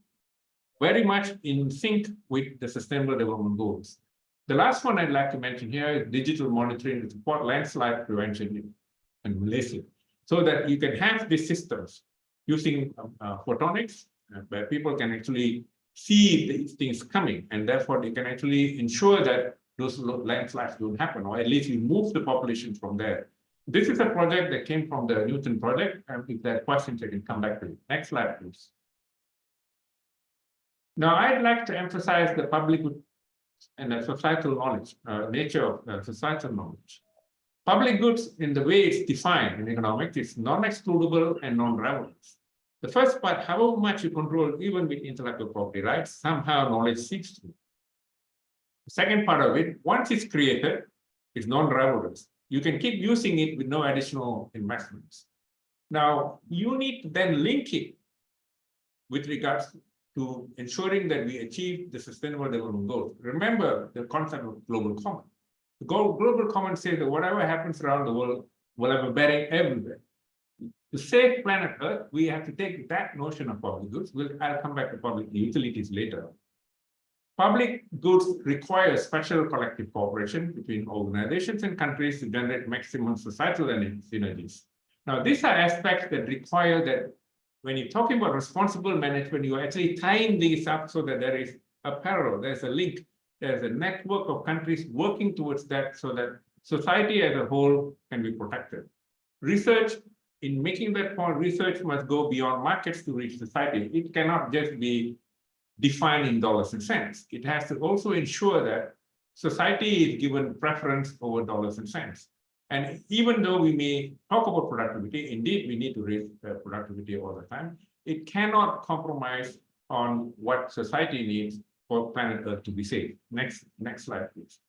very much in sync with the Sustainable Development Goals. The last one I'd like to mention here is digital monitoring to support landslide prevention in Malaysia, so that you can have these systems using photonics, where people can actually see these things coming, and therefore they can actually ensure that those landslides don't happen, or at least you move the population from there. This is a project that came from the Newton project, and if there are questions, I can come back to it. Next slide, please. Now, I'd like to emphasize the public good and the societal knowledge, nature of societal knowledge. Public goods, in the way it's defined in economics, is non-excludable and non-rivalrous. The first part, however much you control, even with intellectual property rights, somehow knowledge seeps through. The second part of it, once it's created, it's non-rivalrous. You can keep using it with no additional investments. Now, you need to then link it with regards to ensuring that we achieve the sustainable development goals. Remember the concept of global common. The global common says that whatever happens around the world will have a bearing everywhere. To save planet Earth, we have to take that notion of public goods. I'll come back to public utilities later. Public goods require special collective cooperation between organizations and countries to generate maximum societal synergies. Now, these are aspects that require that when you're talking about responsible management, you're actually tying these up so that there is a parallel, there's a link, there's a network of countries working towards that so that society as a whole can be protected. Research, in making that point, research must go beyond markets to reach society. It cannot just be defined in dollars and cents. It has to also ensure that society is given preference over dollars and cents. And even though we may talk about productivity, indeed, we need to raise productivity all the time, it cannot compromise on what society needs for planet Earth to be safe. Next slide, please.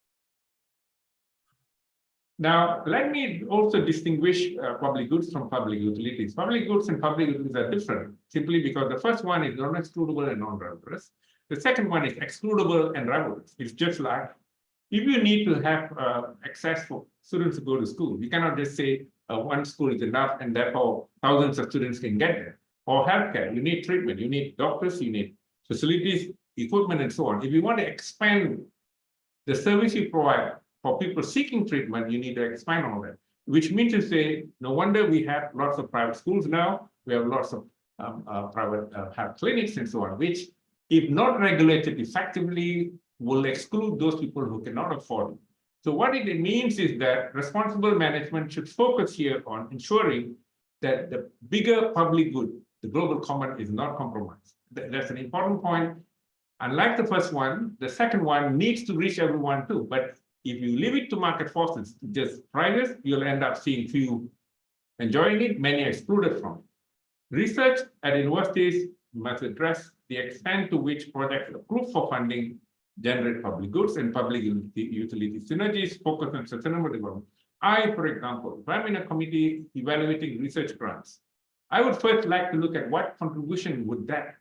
Now, let me also distinguish public goods from public utilities. Public goods and public utilities are different simply because the first one is non-excludable and non-rivalrous. The second one is excludable and rivalrous. It's just like if you need to have access for students to go to school, you cannot just say one school is enough and therefore thousands of students can get there. Or healthcare, you need treatment, you need doctors, you need facilities, equipment, and so on. If you want to expand the service you provide for people seeking treatment, you need to expand on that, which means to say, no wonder we have lots of private schools now, we have lots of private health clinics and so on, which, if not regulated effectively, will exclude those people who cannot afford it. So what it means is that responsible management should focus here on ensuring that the bigger public good, the global common, is not compromised. That's an important point. Unlike the first one, the second one needs to reach everyone too. But if you leave it to market forces, just prices, you'll end up seeing few enjoying it, many excluded from it. Research at universities must address the extent to which projects approved for funding generate public goods and public utility synergies, focus on sustainable development. For example, if I'm in a committee evaluating research grants, I would first like to look at what contribution would that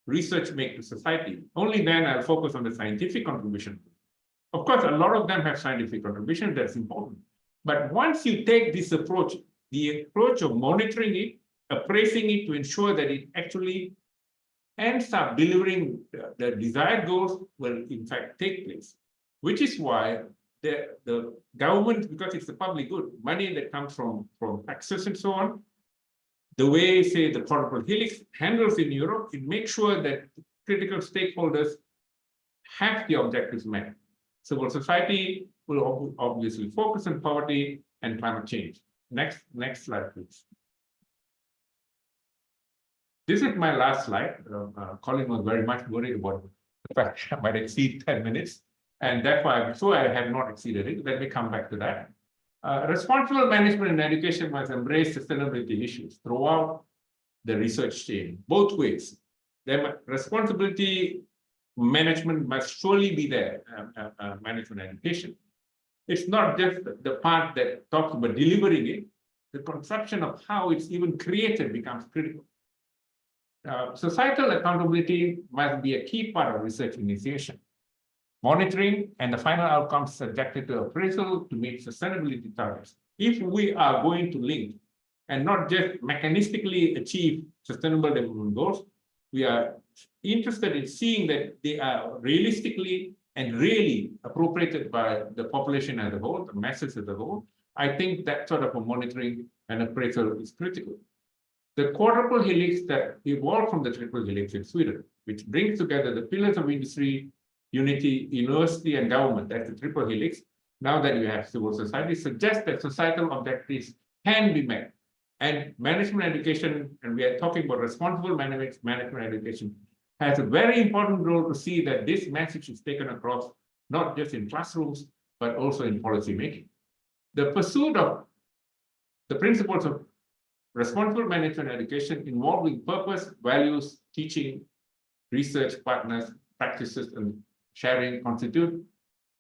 research make to society. Only then I'll focus on the scientific contribution. Of course, a lot of them have scientific contribution, that's important. But once you take this approach, the approach of monitoring it, appraising it to ensure that it actually ends up delivering the desired goals will in fact take place, which is why the government, because it's a public good, money that comes from taxes and so on, the way, say, the corporate helix handles in Europe, it makes sure that critical stakeholders have the objectives met. Civil society will obviously focus on poverty and climate change. Next slide, please. This is my last slide. Colin was very much worried about the fact I might exceed 10 minutes. And therefore, so I have not exceeded it. Let me come back to that. Responsible management and education must embrace sustainability issues throughout the research chain, both ways. Responsibility management must surely be there, management education. It's not just the part that talks about delivering it, the conception of how it's even created becomes critical. Societal accountability must be a key part of research initiation. Monitoring and the final outcomes subjected to appraisal to meet sustainability targets. If we are going to link and not just mechanistically achieve sustainable development goals, we are interested in seeing that they are realistically and really appropriated by the population as a whole, the masses as a whole. I think that sort of a monitoring and appraisal is critical. The quadruple helix that evolved from the triple helix in Sweden, which brings together the pillars of industry, unity, university and government, that's the triple helix. Now that you have civil society, suggests that societal objectives can be met. And management education, and we are talking about responsible management education, has a very important role to see that this message is taken across, not just in classrooms, but also in policy making. The pursuit of the principles of responsible management education involving purpose, values, teaching, research partners, practices, and sharing constitute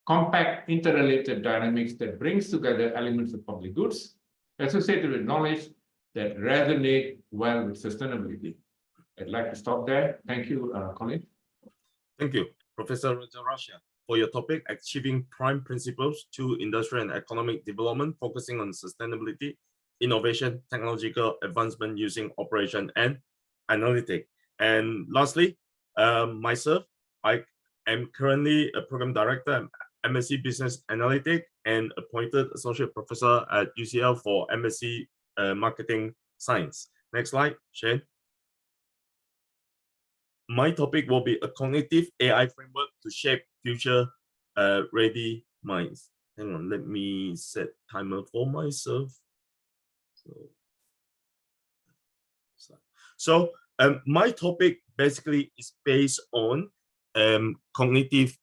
compact interrelated dynamics that brings together elements of public goods associated with knowledge that resonate well with sustainability. I'd like to stop there. Thank you, Colin. Thank you, Professor Rajarasha, for your topic, Achieving Prime Principles to Industrial and Economic Development, focusing on sustainability, innovation, technological advancement using operation and analytic. And lastly, myself, I am currently a program director, MSc Business Analytics, and appointed associate professor at UCL for MSc Marketing Science. Next slide, Shane. My topic will be a cognitive AI framework to shape future ready minds. Hang on, let me set timer for myself. So my topic basically is based on cognitive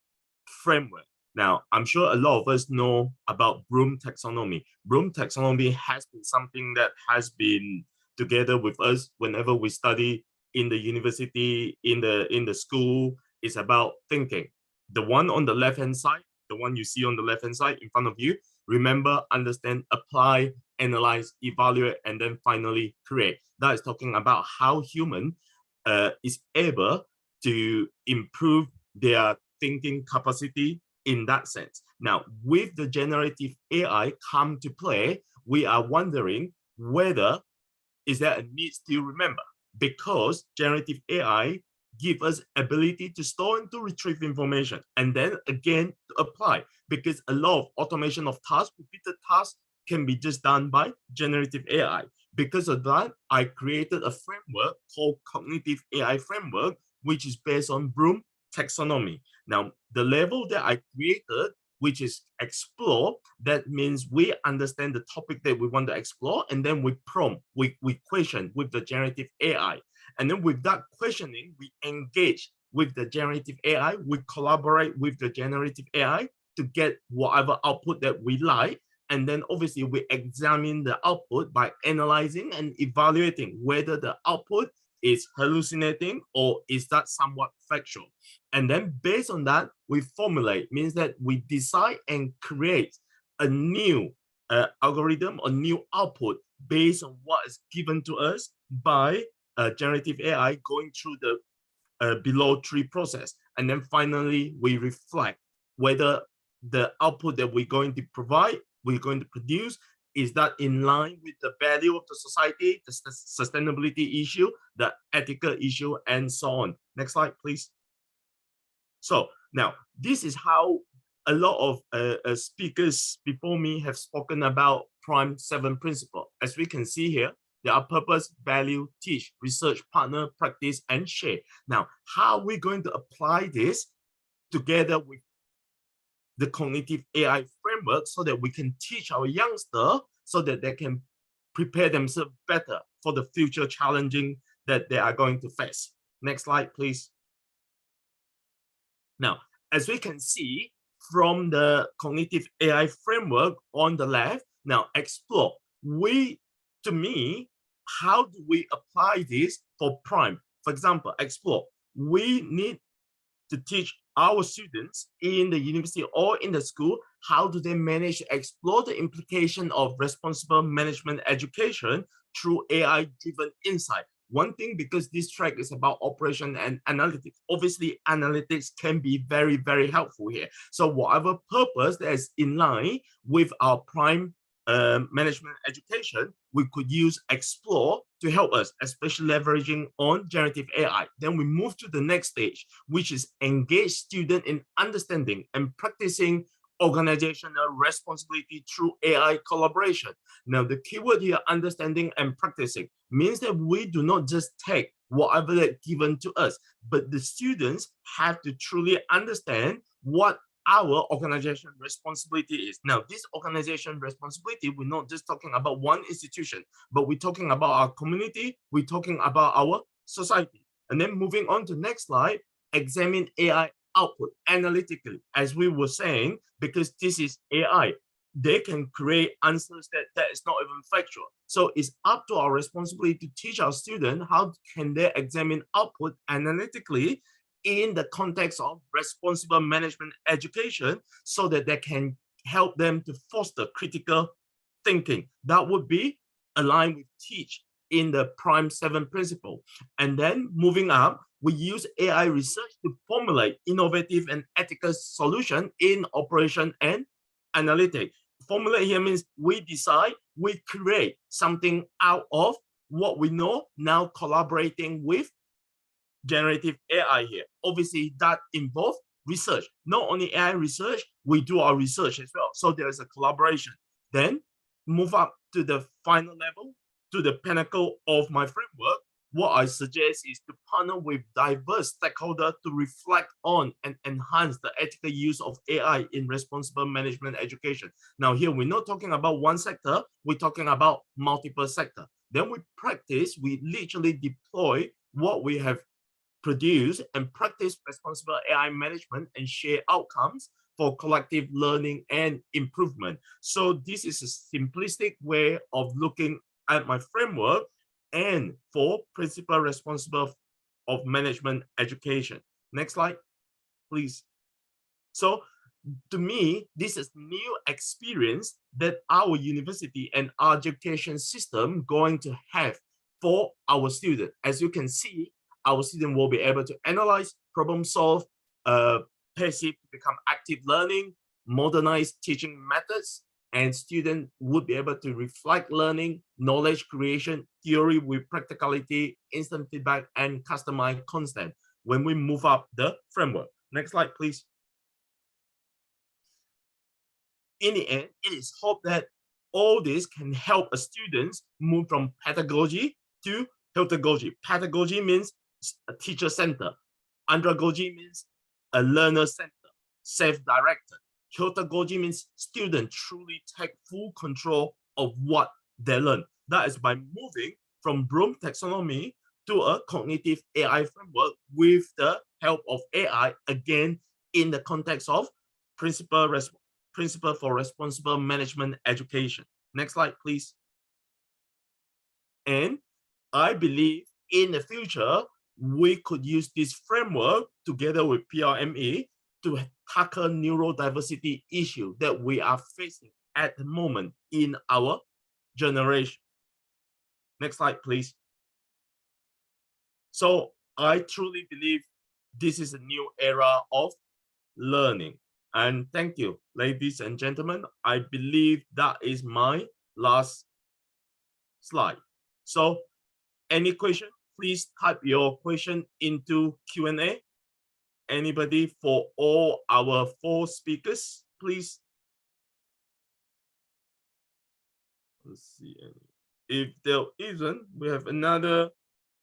framework. Now, I'm sure a lot of us know about Bloom taxonomy. Bloom taxonomy has been something that has been together with us whenever we study in the university, in the school. It's about thinking. The one on the left-hand side, the one you see on the left-hand side in front of you, remember, understand, apply, analyze, evaluate, and then finally create. That is talking about how human is able to improve their thinking capacity in that sense. Now, with the generative AI come to play, we are wondering whether is there a need to remember, because generative AI give us ability to store and to retrieve information and then again to apply, because a lot of automation of tasks, repeated tasks, can be just done by generative AI. Because of that, I created a framework called Cognitive AI Framework, which is based on Bloom taxonomy. Now, the level that I created, which is explore, that means we understand the topic that we want to explore, and then we prompt, we question with the generative AI. And then with that questioning, we engage with the generative AI, we collaborate with the generative AI to get whatever output that we like. And then obviously we examine the output by analyzing and evaluating whether the output is hallucinating or is that somewhat factual. And then based on that, we formulate, means that we decide and create a new algorithm or new output based on what is given to us by generative AI going through the below tree process. And then finally, we reflect whether the output that we're going to provide, we're going to produce, is that in line with the value of the society, the sustainability issue, the ethical issue, and so on. Next slide, please. So now, this is how a lot of speakers before me have spoken about Prime 7 principle. As we can see here, there are purpose, value, teach, research, partner, practice, and share. Now, how are we going to apply this together with the cognitive AI framework so that we can teach our youngsters so that they can prepare themselves better for the future challenging that they are going to face? Next slide, please. Now, as we can see from the cognitive AI framework on the left, now explore. To me, how do we apply this for Prime? For example, explore. We need to teach our students in the university or in the school, how do they manage to explore the implication of responsible management education through AI-driven insight? One thing, because this track is about operation and analytics, obviously analytics can be very, very helpful here. So whatever purpose that is in line with our Prime management education, we could use explore to help us, especially leveraging on generative AI. Then we move to the next stage, which is engage student in understanding and practicing organizational responsibility through AI collaboration. Now, the keyword here, understanding and practicing, means that we do not just take whatever that's given to us. But the students have to truly understand what our organization responsibility is. Now, this organization responsibility, we're not just talking about one institution, but we're talking about our community, we're talking about our society. And then moving on to next slide, examine AI output analytically. As we were saying, because this is AI, they can create answers that is not even factual. So it's up to our responsibility to teach our students how can they examine output analytically in the context of responsible management education, so that they can help them to foster critical thinking. That would be aligned with teach in the prime 7 principle. And then moving up, we use AI research to formulate innovative and ethical solution in operation and analytics. Formulate here means we decide, we create something out of what we know, now collaborating with generative AI here. Obviously, that involves research. Not only AI research, we do our research as well. So there is a collaboration. Then move up to the final level, to the pinnacle of my framework. What I suggest is to partner with diverse stakeholders to reflect on and enhance the ethical use of AI in responsible management education. Now here, we're not talking about one sector, we're talking about multiple sectors. Then we practice, we literally deploy what we have produce and practice responsible AI management and share outcomes for collective learning and improvement. So this is a simplistic way of looking at my framework and for principal responsible of management education. Next slide, please. So to me, this is new experience that our university and our education system going to have for our students. As you can see, our student will be able to analyze, problem solve, passive to become active learning, modernize teaching methods, and student would be able to reflect learning, knowledge creation, theory with practicality, instant feedback, and customized content when we move up the framework. Next slide, please. In the end, it is hoped that all this can help a students move from pedagogy to pedagogy. Pedagogy means a teacher center. Andragogy means a learner center, self-directed. Pedagogy means students truly take full control of what they learn. That is by moving from Bloom taxonomy to a cognitive AI framework with the help of AI, again, in the context of principle for responsible management education. Next slide, please. And I believe in the future, we could use this framework together with PRME to tackle neurodiversity issue that we are facing at the moment in our generation. Next slide, please. So I truly believe this is a new era of learning. And thank you, ladies and gentlemen. I believe that is my last slide. So any question, please type your question into Q&A. Anybody for all our 4 speakers, please. Let's see. If there isn't, we have another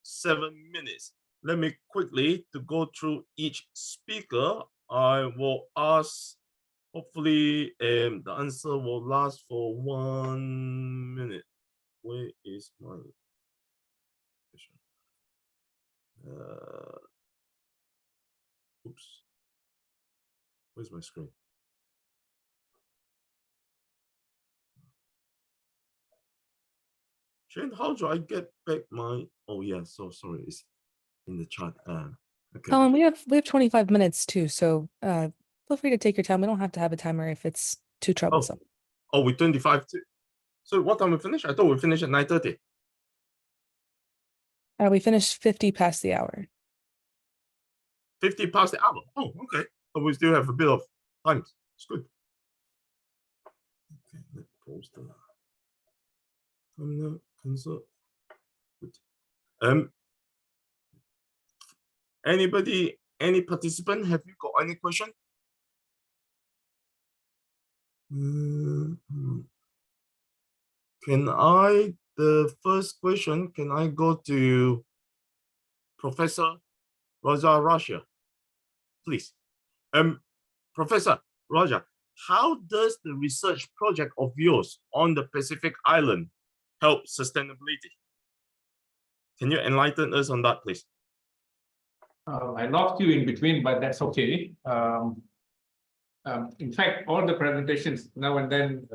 7 minutes. Let me quickly to go through each speaker. I will ask, hopefully the answer will last for 1 minute. Where is my question? Oops. Where's my screen? Shane, how do I get back my? Oh yeah, so sorry, it's in the chat. Okay. Colin, we have 25 minutes too, so feel free to take your time. We don't have to have a timer if it's too troublesome. Oh, we're 25 too. So what time we finish? I thought we finished at 9:30. We finished 50 past the hour. 50 past the hour. Oh, okay. So we still have a bit of time. It's good. Okay, let's pause the cancel. Good. Anybody, any participant, have you got any question? Can I, the first question, can I go to Professor Raja, please. Professor Raja, how does the research project of yours on the Pacific Island help sustainability? Can you enlighten us on that, please? I lost you in between, but that's okay. In fact, all the presentations now and then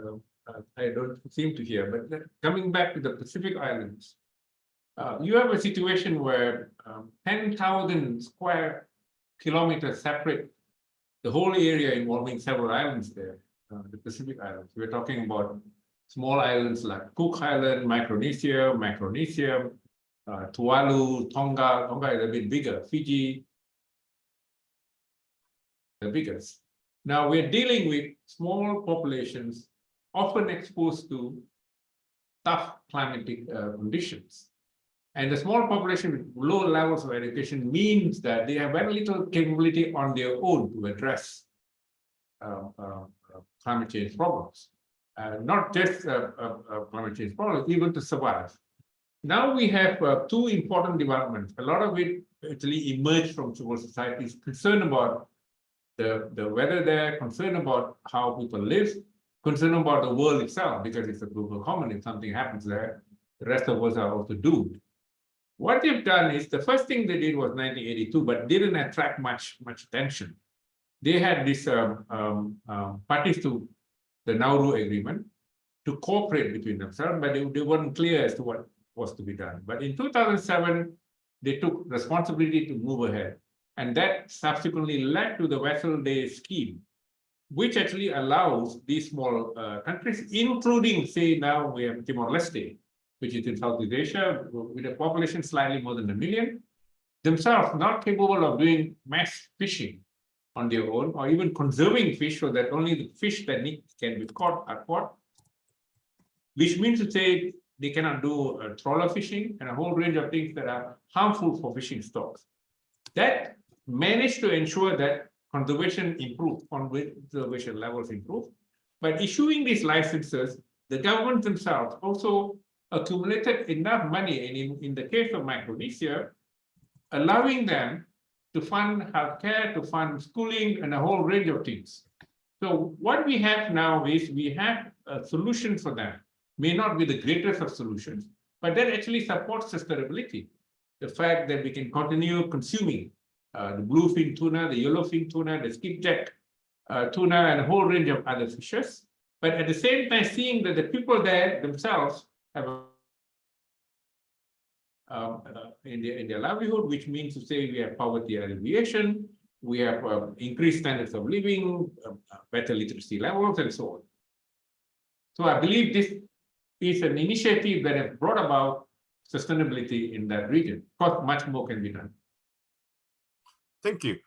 I don't seem to hear, but coming back to the Pacific Islands, you have a situation where 10,000 square kilometers separate the whole area involving several islands there, the Pacific Islands. We're talking about small islands like Cook Island, Micronesia, Tuvalu, Tonga. Tonga is a bit bigger, Fiji, the biggest. Now we're dealing with small populations, often exposed to tough climatic conditions. And the small population with low levels of education means that they have very little capability on their own to address climate change problems. Not just climate change problems, even to survive. Now we have two important developments. A lot of it actually emerged from civil society's concern about the weather there, concern about how people live, concern about the world itself, because it's a global common. If something happens there, the rest of us are also doomed. What they've done is, the first thing they did was 1982, but didn't attract much attention. They had this parties to the Nauru Agreement to cooperate between themselves, but they weren't clear as to what was to be done. But in 2007, they took responsibility to move ahead. And that subsequently led to the Vessel Day scheme, which actually allows these small countries, including, say, now we have Timor-Leste, which is in Southeast Asia, with a population slightly more than 1 million, themselves not capable of doing mass fishing on their own, or even conserving fish so that only the fish that can be caught are caught, which means to say they cannot do trawler fishing and a whole range of things that are harmful for fishing stocks. That managed to ensure that conservation improved, conservation levels improved. By issuing these licenses, the government themselves also accumulated enough money, and in the case of Micronesia, allowing them to fund healthcare, to fund schooling, and a whole range of things. So what we have now is we have a solution for them. May not be the greatest of solutions, but that actually supports sustainability. The fact that we can continue consuming the bluefin tuna, the yellowfin tuna, the skipjack tuna, and a whole range of other fishes. But at the same time, seeing that the people there themselves have in their livelihood, which means to say we have poverty alleviation, we have increased standards of living, better literacy levels, and so on. So I believe this is an initiative that has brought about sustainability in that region. Of course, much more can be done. Thank you.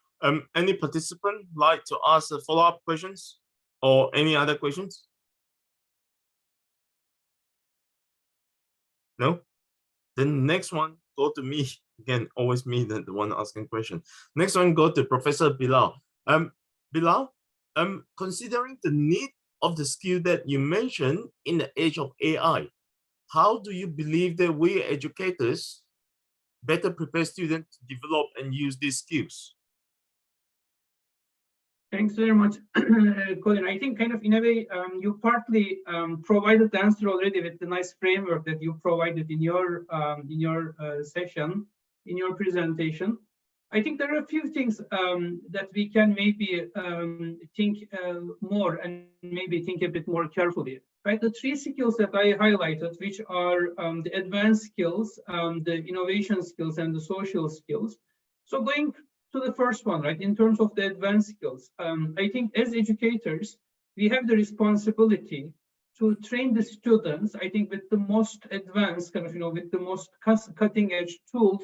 Any participant like to ask follow-up questions or any other questions? No? Then next one, go to me. Again, always me, the one asking question. Next one, go to Professor Bilal. Bilal, considering the need of the skill that you mentioned in the age of AI, how do you believe that we educators better prepare students to develop and use these skills? Thanks very much, Colin. I think kind of in a way, you partly provided the answer already with the nice framework that you provided in your session, in your presentation. I think there are a few things that we can maybe think more and maybe think a bit more carefully. Right, the three skills that I highlighted, which are the advanced skills, the innovation skills, and the social skills. So going to the first one, right, in terms of the advanced skills, I think as educators, we have the responsibility to train the students, I think, with the most advanced kind of, with the most cutting edge tools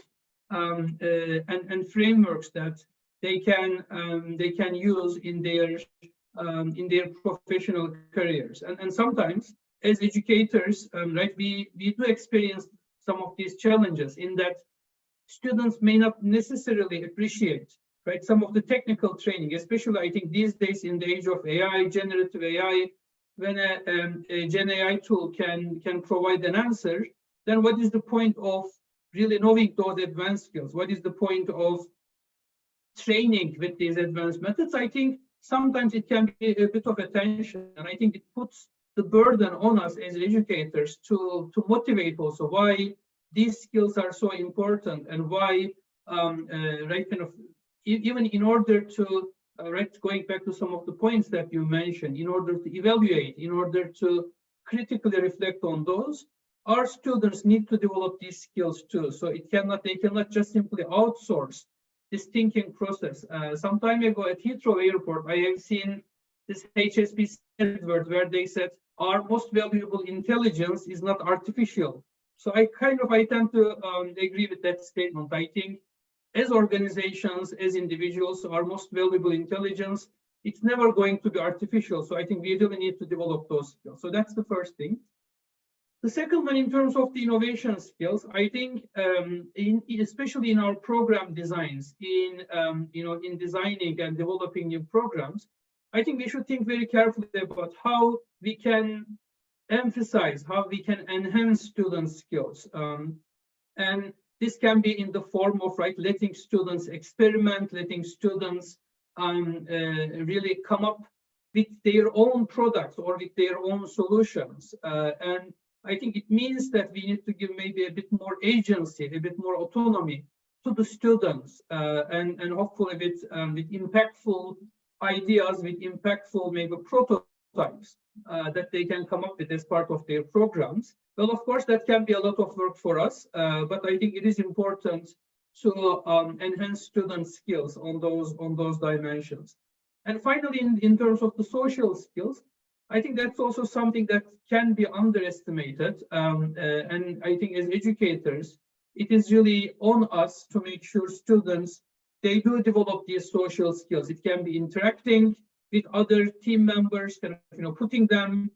and frameworks that they can use in their professional careers. And sometimes as educators, right, we do experience some of these challenges in that students may not necessarily appreciate, right, some of the technical training, especially I think these days in the age of AI, generative AI, when a Gen AI tool can provide an answer, then what is the point of really knowing those advanced skills? What is the point of training with these advanced methods? I think sometimes it can be a bit of a tension, and I think it puts the burden on us as educators to motivate also why these skills are so important, and why right, kind of even in order to right, going back to some of the points that you mentioned, in order to evaluate, in order to critically reflect on those, our students need to develop these skills too. So they cannot just simply outsource this thinking process. Some time ago at Heathrow Airport, I have seen this HSBC word where they said our most valuable intelligence is not artificial. So I tend to agree with that statement. I think as organizations, as individuals, our most valuable intelligence, it's never going to be artificial. So I think we really need to develop those skills. So that's the first thing. The second one, in terms of the innovation skills, I think, especially in our program designs, in designing and developing new programs, I think we should think very carefully about how we can emphasize, how we can enhance students' skills, and this can be in the form of letting students experiment, letting students really come up with their own products or with their own solutions, and I think it means that we need to give maybe a bit more agency, a bit more autonomy to the students, and hopefully with impactful ideas, with impactful maybe prototypes that they can come up with as part of their programs. Well, of course, that can be a lot of work for us, but I think it is important to enhance students' skills on those dimensions. And finally, in terms of the social skills, I think that's also something that can be underestimated. And I think as educators, it is really on us to make sure students, they do develop these social skills. It can be interacting with other team members, putting them,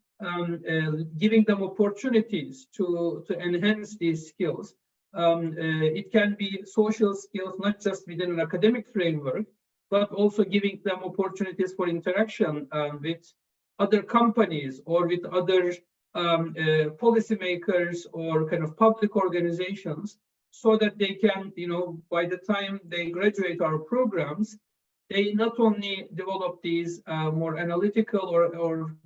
giving them opportunities to enhance these skills. It can be social skills, not just within an academic framework, but also giving them opportunities for interaction with other companies or with other policymakers or public organizations, so that they can, by the time they graduate our programs, they not only develop these more analytical or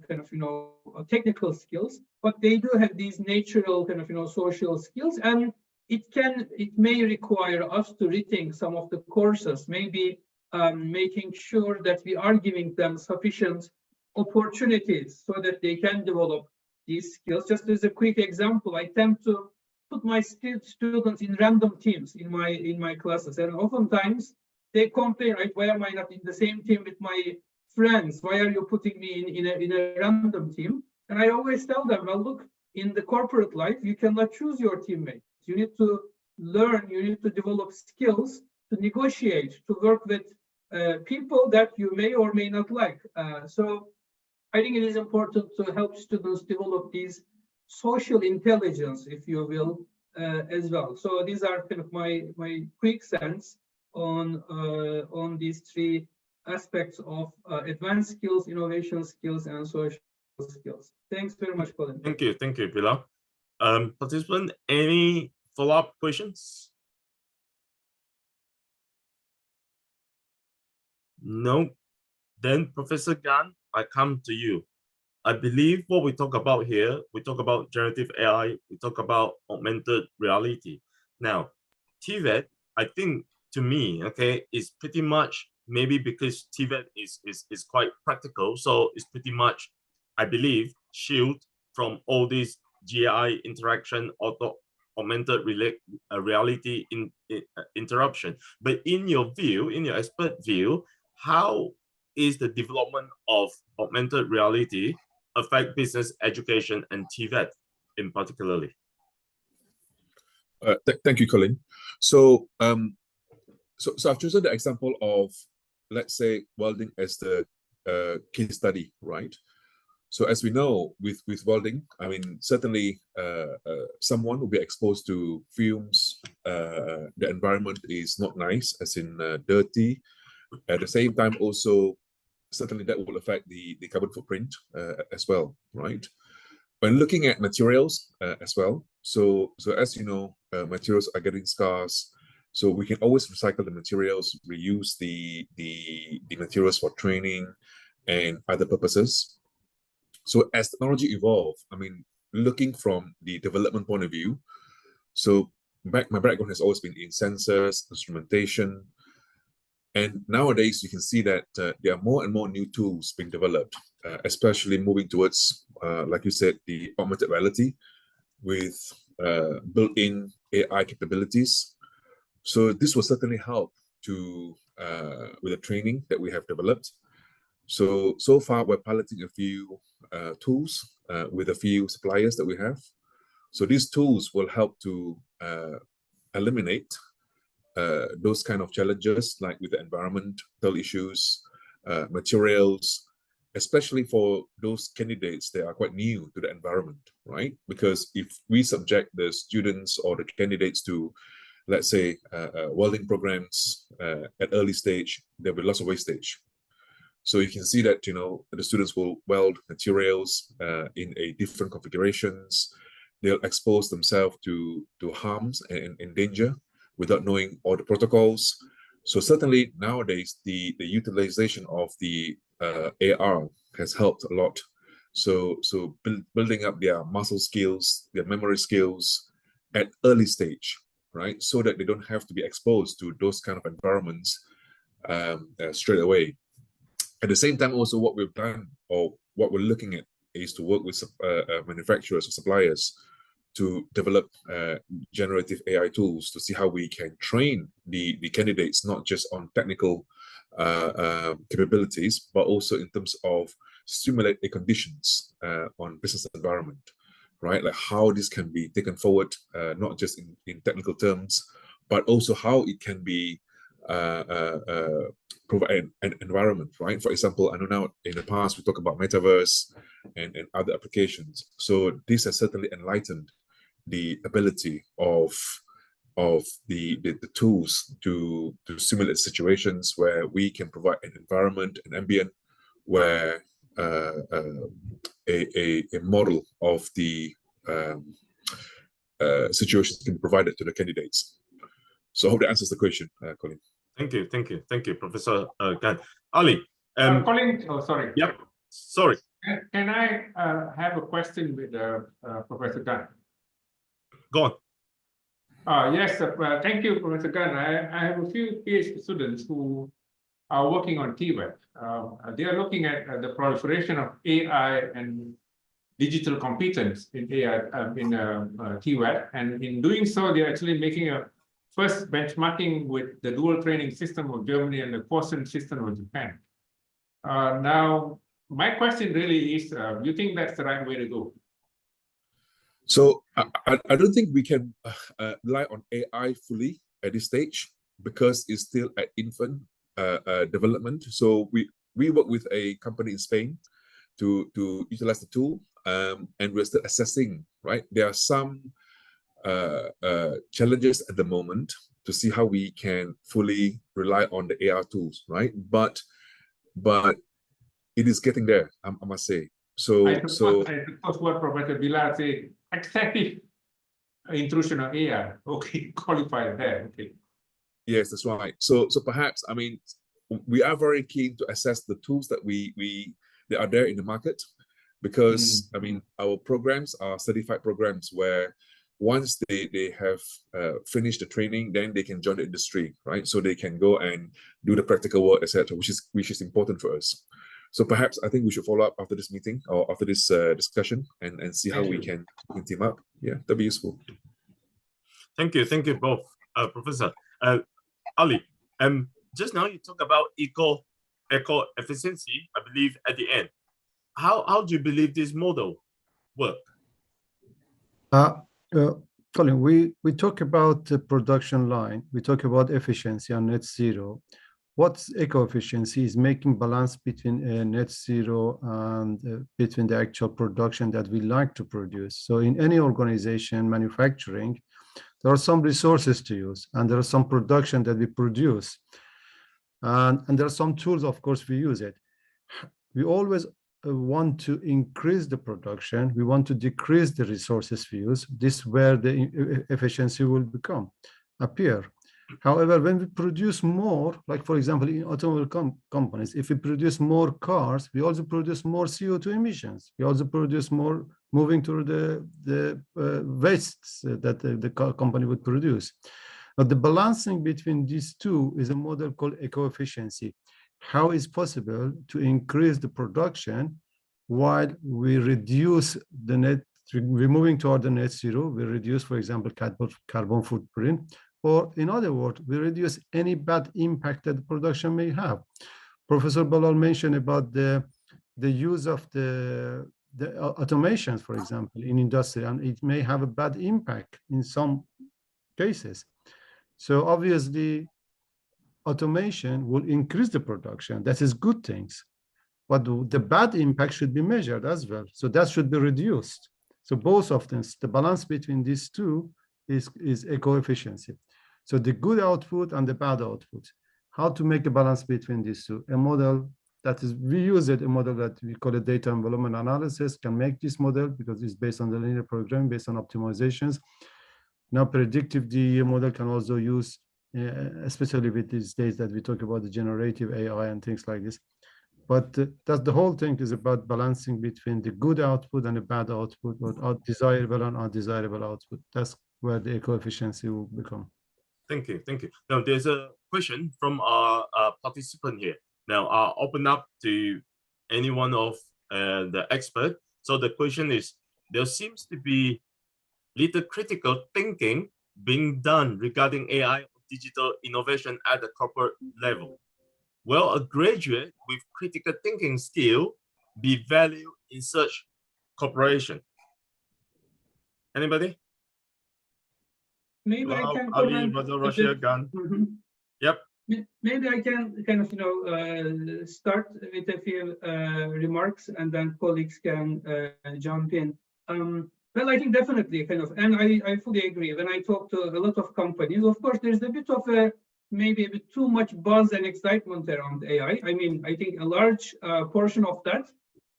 technical skills, but they do have these natural social skills. And it may require us to rethink some of the courses, maybe making sure that we are giving them sufficient opportunities so that they can develop these skills. Just as a quick example, I tend to put my students in random teams in my classes, and oftentimes they complain, right? Why am I not in the same team with my friends? Why are you putting me in a random team? And I always tell them, well, look, in the corporate life, you cannot choose your teammates. You need to learn, you need to develop skills to negotiate, to work with people that you may or may not like. So I think it is important to help students develop these social intelligence, if you will, as well. So these are my quick sense on these three aspects of advanced skills, innovation skills, and social skills. Thanks very much, Colin. Thank you, Bilal. Participant, any follow-up questions? No. Then Professor Gan, I come to you. I believe what we talk about here, we talk about generative AI, we talk about augmented reality. Now, TVET, I think to me, okay, is pretty much, maybe because TVET is quite practical, so it's pretty much, I believe, shield from all these GI interaction, augmented reality interruption. But in your view, in your expert view, how is the development of augmented reality affect business education and TVET in particularly? Thank you, Colin. So, so I've chosen the example of, let's say, welding as the case study, right? So as we know, with welding, I mean, certainly someone will be exposed to fumes. The environment is not nice, as in dirty. At the same time, also, certainly that will affect the carbon footprint as well, right? When looking at materials as well, so as you know, materials are getting scarce. So we can always recycle the materials, reuse the materials for training and other purposes. So as technology evolve, I mean, looking from the development point of view, so my background has always been in sensors, instrumentation, and nowadays you can see that there are more and more new tools being developed, especially moving towards, like you said, the augmented reality with built-in AI capabilities. So this will certainly help to with the training that we have developed. So far we're piloting a few tools with a few suppliers that we have. So these tools will help to eliminate those kind of challenges, like with the environmental issues, materials, especially for those candidates that are quite new to the environment, right? Because if we subject the students or the candidates to, let's say, welding programs at early stage, there'll be lots of wastage. So you can see that, you know, the students will weld materials in a different configurations. They'll expose themselves to harms and danger without knowing all the protocols. So certainly nowadays, the utilization of the AR has helped a lot. So building up their muscle skills, their memory skills at early stage, right? So that they don't have to be exposed to those kind of environments straight away. At the same time, also what we've done or what we're looking at is to work with manufacturers or suppliers to develop generative AI tools to see how we can train the candidates, not just on technical capabilities, but also in terms of simulate the conditions on business environment, right? Like how this can be taken forward, not just in technical terms, but also how it can be provide an environment, right? For example, I know now in the past we talk about metaverse and other applications. So this has certainly enlightened the ability of the tools to simulate situations where we can provide an environment, an ambient, where a model of the situations can be provided to the candidates. So I hope that answers the question, Colin. Thank you, Professor Gan. Ali. Colin, oh, sorry. Yep, sorry. Can I have a question with Professor Gan? Go on. Yes, thank you, Professor Gan. I have a few PhD students who are working on TWET. They are looking at the proliferation of AI and digital competence in AI in TWET, and in doing so, they're actually making a first benchmarking with the dual training system of Germany and the quotient system of Japan. Now, my question really is, do you think that's the right way to go? So I don't think we can rely on AI fully at this stage because it's still at infant development. So we work with a company in Spain to utilize the tool, and we're still assessing, right? There are some challenges at the moment to see how we can fully rely on the AR tools, right? But it is getting there, I must say. I suppose what Professor Bilal said, excessive intrusion of AI. Okay, qualified there. Okay. Yes, that's right. So perhaps, I mean, we are very keen to assess the tools that that are there in the market, because I mean, our programs are certified programs where once they have finished the training, then they can join the industry, right? So they can go and do the practical work, etc., which is important for us. So perhaps I think we should follow up after this meeting or after this discussion and see how we can team up. Yeah, that'd be useful. Thank you both, Professor. Ali, just now you talk about eco efficiency, I believe, at the end. How do you believe this model work? Colin, we talk about the production line, we talk about efficiency and net zero. What's eco-efficiency is making balance between net zero and between the actual production that we like to produce. So in any organization, manufacturing, there are some resources to use, and there are some production that we produce. And there are some tools, of course, we use it. We always want to increase the production, we want to decrease the resources we use, this is where the efficiency will appear. However, when we produce more, like for example, in automobile companies, if we produce more cars, we also produce more CO2 emissions. We also produce more moving to the wastes that the company would produce. But the balancing between these two is a model called eco-efficiency. How is possible to increase the production while we reduce the net, we're moving toward the net zero, we reduce, for example, carbon footprint, or in other words, we reduce any bad impact that the production may have. Professor Balal mentioned about the use of the automations, for example, in industry, and it may have a bad impact in some cases. So obviously, automation will increase the production. That is good things. But the bad impact should be measured as well. So that should be reduced. So both of them, the balance between these two is eco-efficiency. So the good output and the bad output. How to make a balance between these two? A model that is, we use it, a model that we call a data envelopment analysis can make this model because it's based on the linear programming, based on optimizations. Now predictive DE model can also use, especially with these days that we talk about the generative AI and things like this. But that's the whole thing is about balancing between the good output and the bad output, or desirable and undesirable output. That's where the eco-efficiency will become. Thank you. Thank you. Now, there's a question from our participant here. Now, I'll open up to any one of the expert. So the question is, there seems to be little critical thinking being done regarding AI or digital innovation at the corporate level. Will a graduate with critical thinking skill be valued in such corporation? Anybody? Maybe I can Ali, comment. Russia, Gan. Yep. Maybe I can kind of, start with a few remarks, and then colleagues can jump in. Well, I think definitely kind of, and I fully agree. When I talk to a lot of companies, of course, there's a bit of maybe a bit too much buzz and excitement around AI. I mean, I think a large portion of that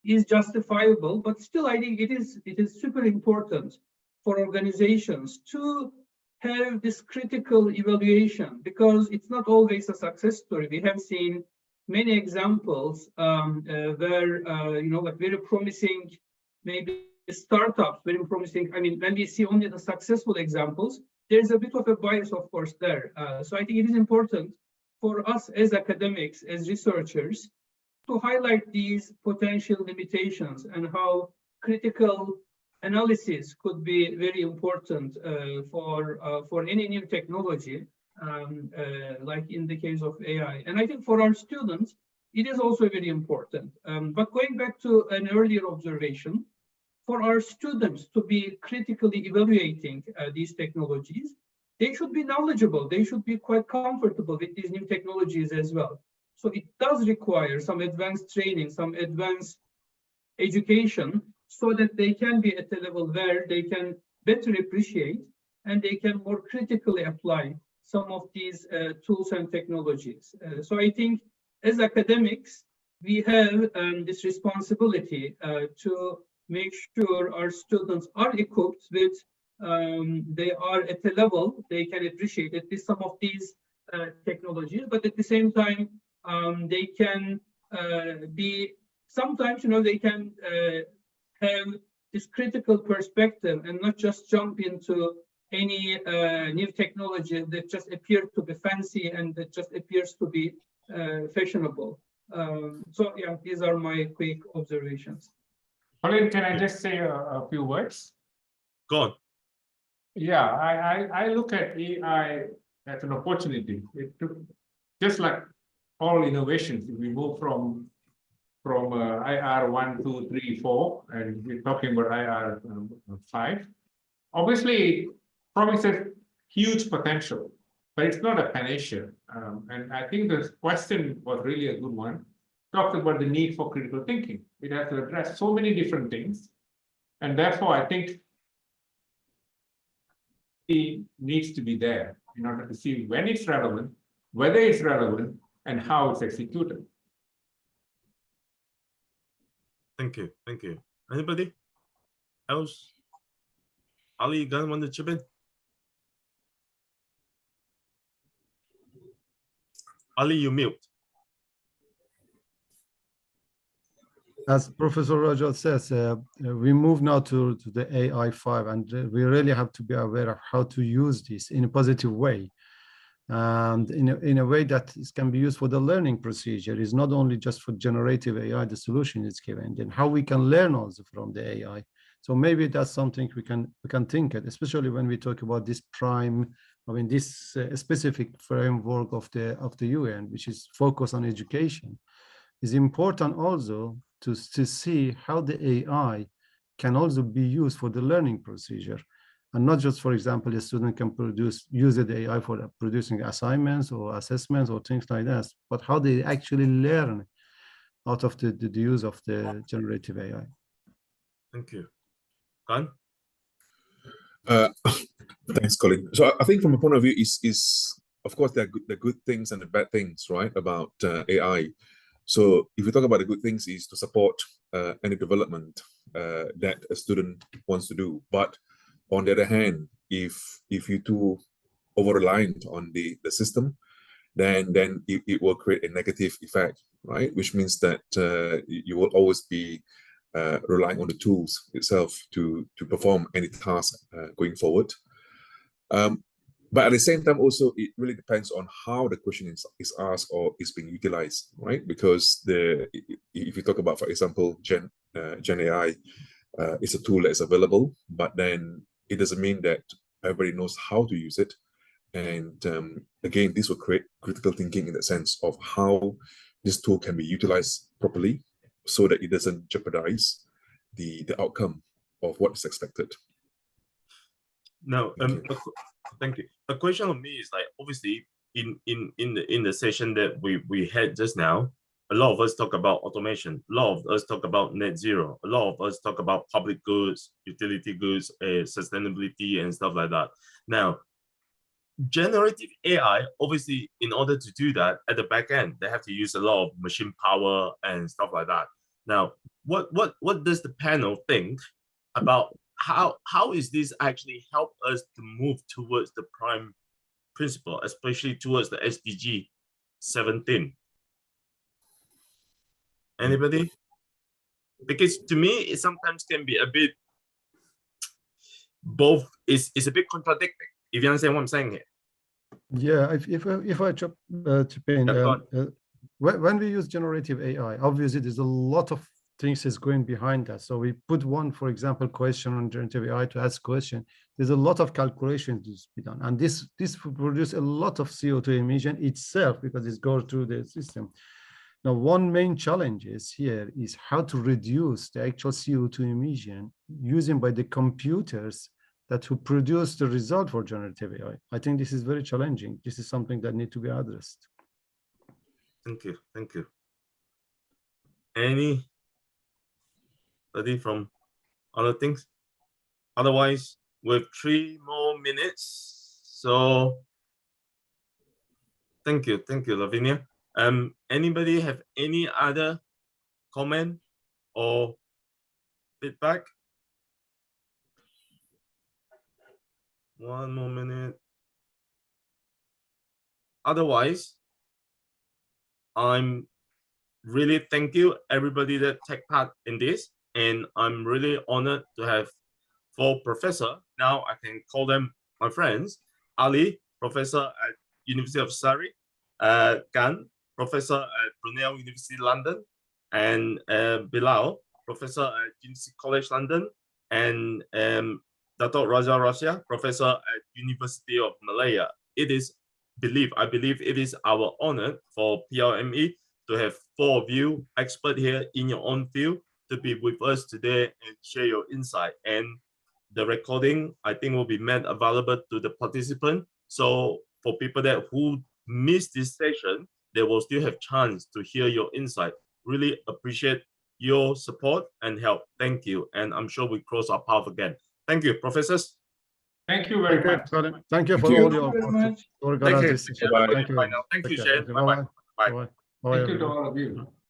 is justifiable, but still, I think it is super important for organizations to have this critical evaluation, because it's not always a success story. We have seen many examples where like very promising, maybe startups, very promising. I mean, when we see only the successful examples, there's a bit of a bias, of course, there. So I think it is important for us as academics, as researchers, to highlight these potential limitations and how critical analysis could be very important for any new technology, like in the case of AI. And I think for our students, it is also very important. But going back to an earlier observation, for our students to be critically evaluating these technologies, they should be knowledgeable. They should be quite comfortable with these new technologies as well. So it does require some advanced training, some advanced education, so that they can be at a level where they can better appreciate and they can more critically apply some of these tools and technologies. So I think as academics, we have this responsibility to make sure our students are equipped with, they are at a level they can appreciate at least some of these technologies, but at the same time, they can be, sometimes, they can have this critical perspective and not just jump into any new technology that just appears to be fancy and that just appears to be fashionable. So yeah, these are my quick observations. Colin, can I just say a few words? Go on. Yeah, I look at AI as an opportunity. Just like all innovations, if we move from IR 1, 2, 3, 4, and we're talking about IR 5, obviously promises huge potential, but it's not a panacea. And I think the question was really a good one. Talked about the need for critical thinking. It has to address so many different things. And therefore, I think it needs to be there in order to see when it's relevant, whether it's relevant, and how it's executed. Thank you. Thank you. Anybody else? Ali, Gan, want to chip in? Ali, you mute. As Professor Rajat says, we move now to the AI 5, and we really have to be aware of how to use this in a positive way. And in a way that can be used for the learning procedure. Is not only just for generative AI, the solution is given, then how we can learn also from the AI. So maybe that's something we can think at, especially when we talk about this this specific framework of the UN, which is focused on education. Is important also to see how the AI can also be used for the learning procedure. And not just, for example, a student can use the AI for producing assignments or assessments or things like that, but how they actually learn out of the use of the generative AI. Thank you. Gan? Thanks, Colin. So I think from a point of view is of course there are good things and the bad things, right, about AI. So if we talk about the good things, is to support any development that a student wants to do. But on the other hand, if you too over-reliant on the system, then it will create a negative effect, right? Which means that you will always be relying on the tools itself to perform any task going forward. But at the same time, also, it really depends on how the question is asked or is being utilized, right? Because if you talk about, for example, Gen AI is a tool that is available, but then it doesn't mean that everybody knows how to use it. And again, this will create critical thinking in the sense of how this tool can be utilized properly so that it doesn't jeopardize the outcome of what is expected. Now, thank you. A question of me is like, obviously, in the session that we had just now, a lot of us talk about automation. A lot of us talk about net zero. A lot of us talk about public goods, utility goods, sustainability, and stuff like that. Now, generative AI, obviously, in order to do that at the back end, they have to use a lot of machine power and stuff like that. Now, what does the panel think about how is this actually help us to move towards the prime principle, especially towards the SDG 17? Anybody? Because to me, it sometimes can be a bit both. It's a bit contradicting. If you understand what I'm saying here. Yeah, if I chip in, when we use generative AI, obviously there's a lot of things is going behind that. So we put one, for example, question on generative AI to ask question. There's a lot of calculations to be done, and this will produce a lot of CO2 emission itself because it goes through the system. Now, one main challenge here is how to reduce the actual CO2 emission using by the computers that who produce the result for generative AI. I think this is very challenging. This is something that needs to be addressed. Thank you. Thank you. Anybody from other things? Otherwise, we have 3 more minutes. So thank you, Lavinia. Anybody have any other comment or feedback? 1 more minute. Otherwise, I'm really thank you everybody that take part in this, and I'm really honored to have 4 professors. Now I can call them my friends. Ali, professor at University of Surrey, Gan, professor at Brunel University London, and Bilal, professor at University College London, and Dato' Raja Rasya, professor at University of Malaya. I believe it is our honor for PRME to have 4 of you expert here in your own field to be with us today and share your insight. And the recording, I think, will be made available to the participant. So for people that who missed this session, they will still have chance to hear your insight. Really appreciate your support and help. Thank you. And I'm sure we cross our path again. Thank you, professors. Thank you very much. Thank you for all your organization. Thank you, Shane. Bye-bye. Thank you to all of you.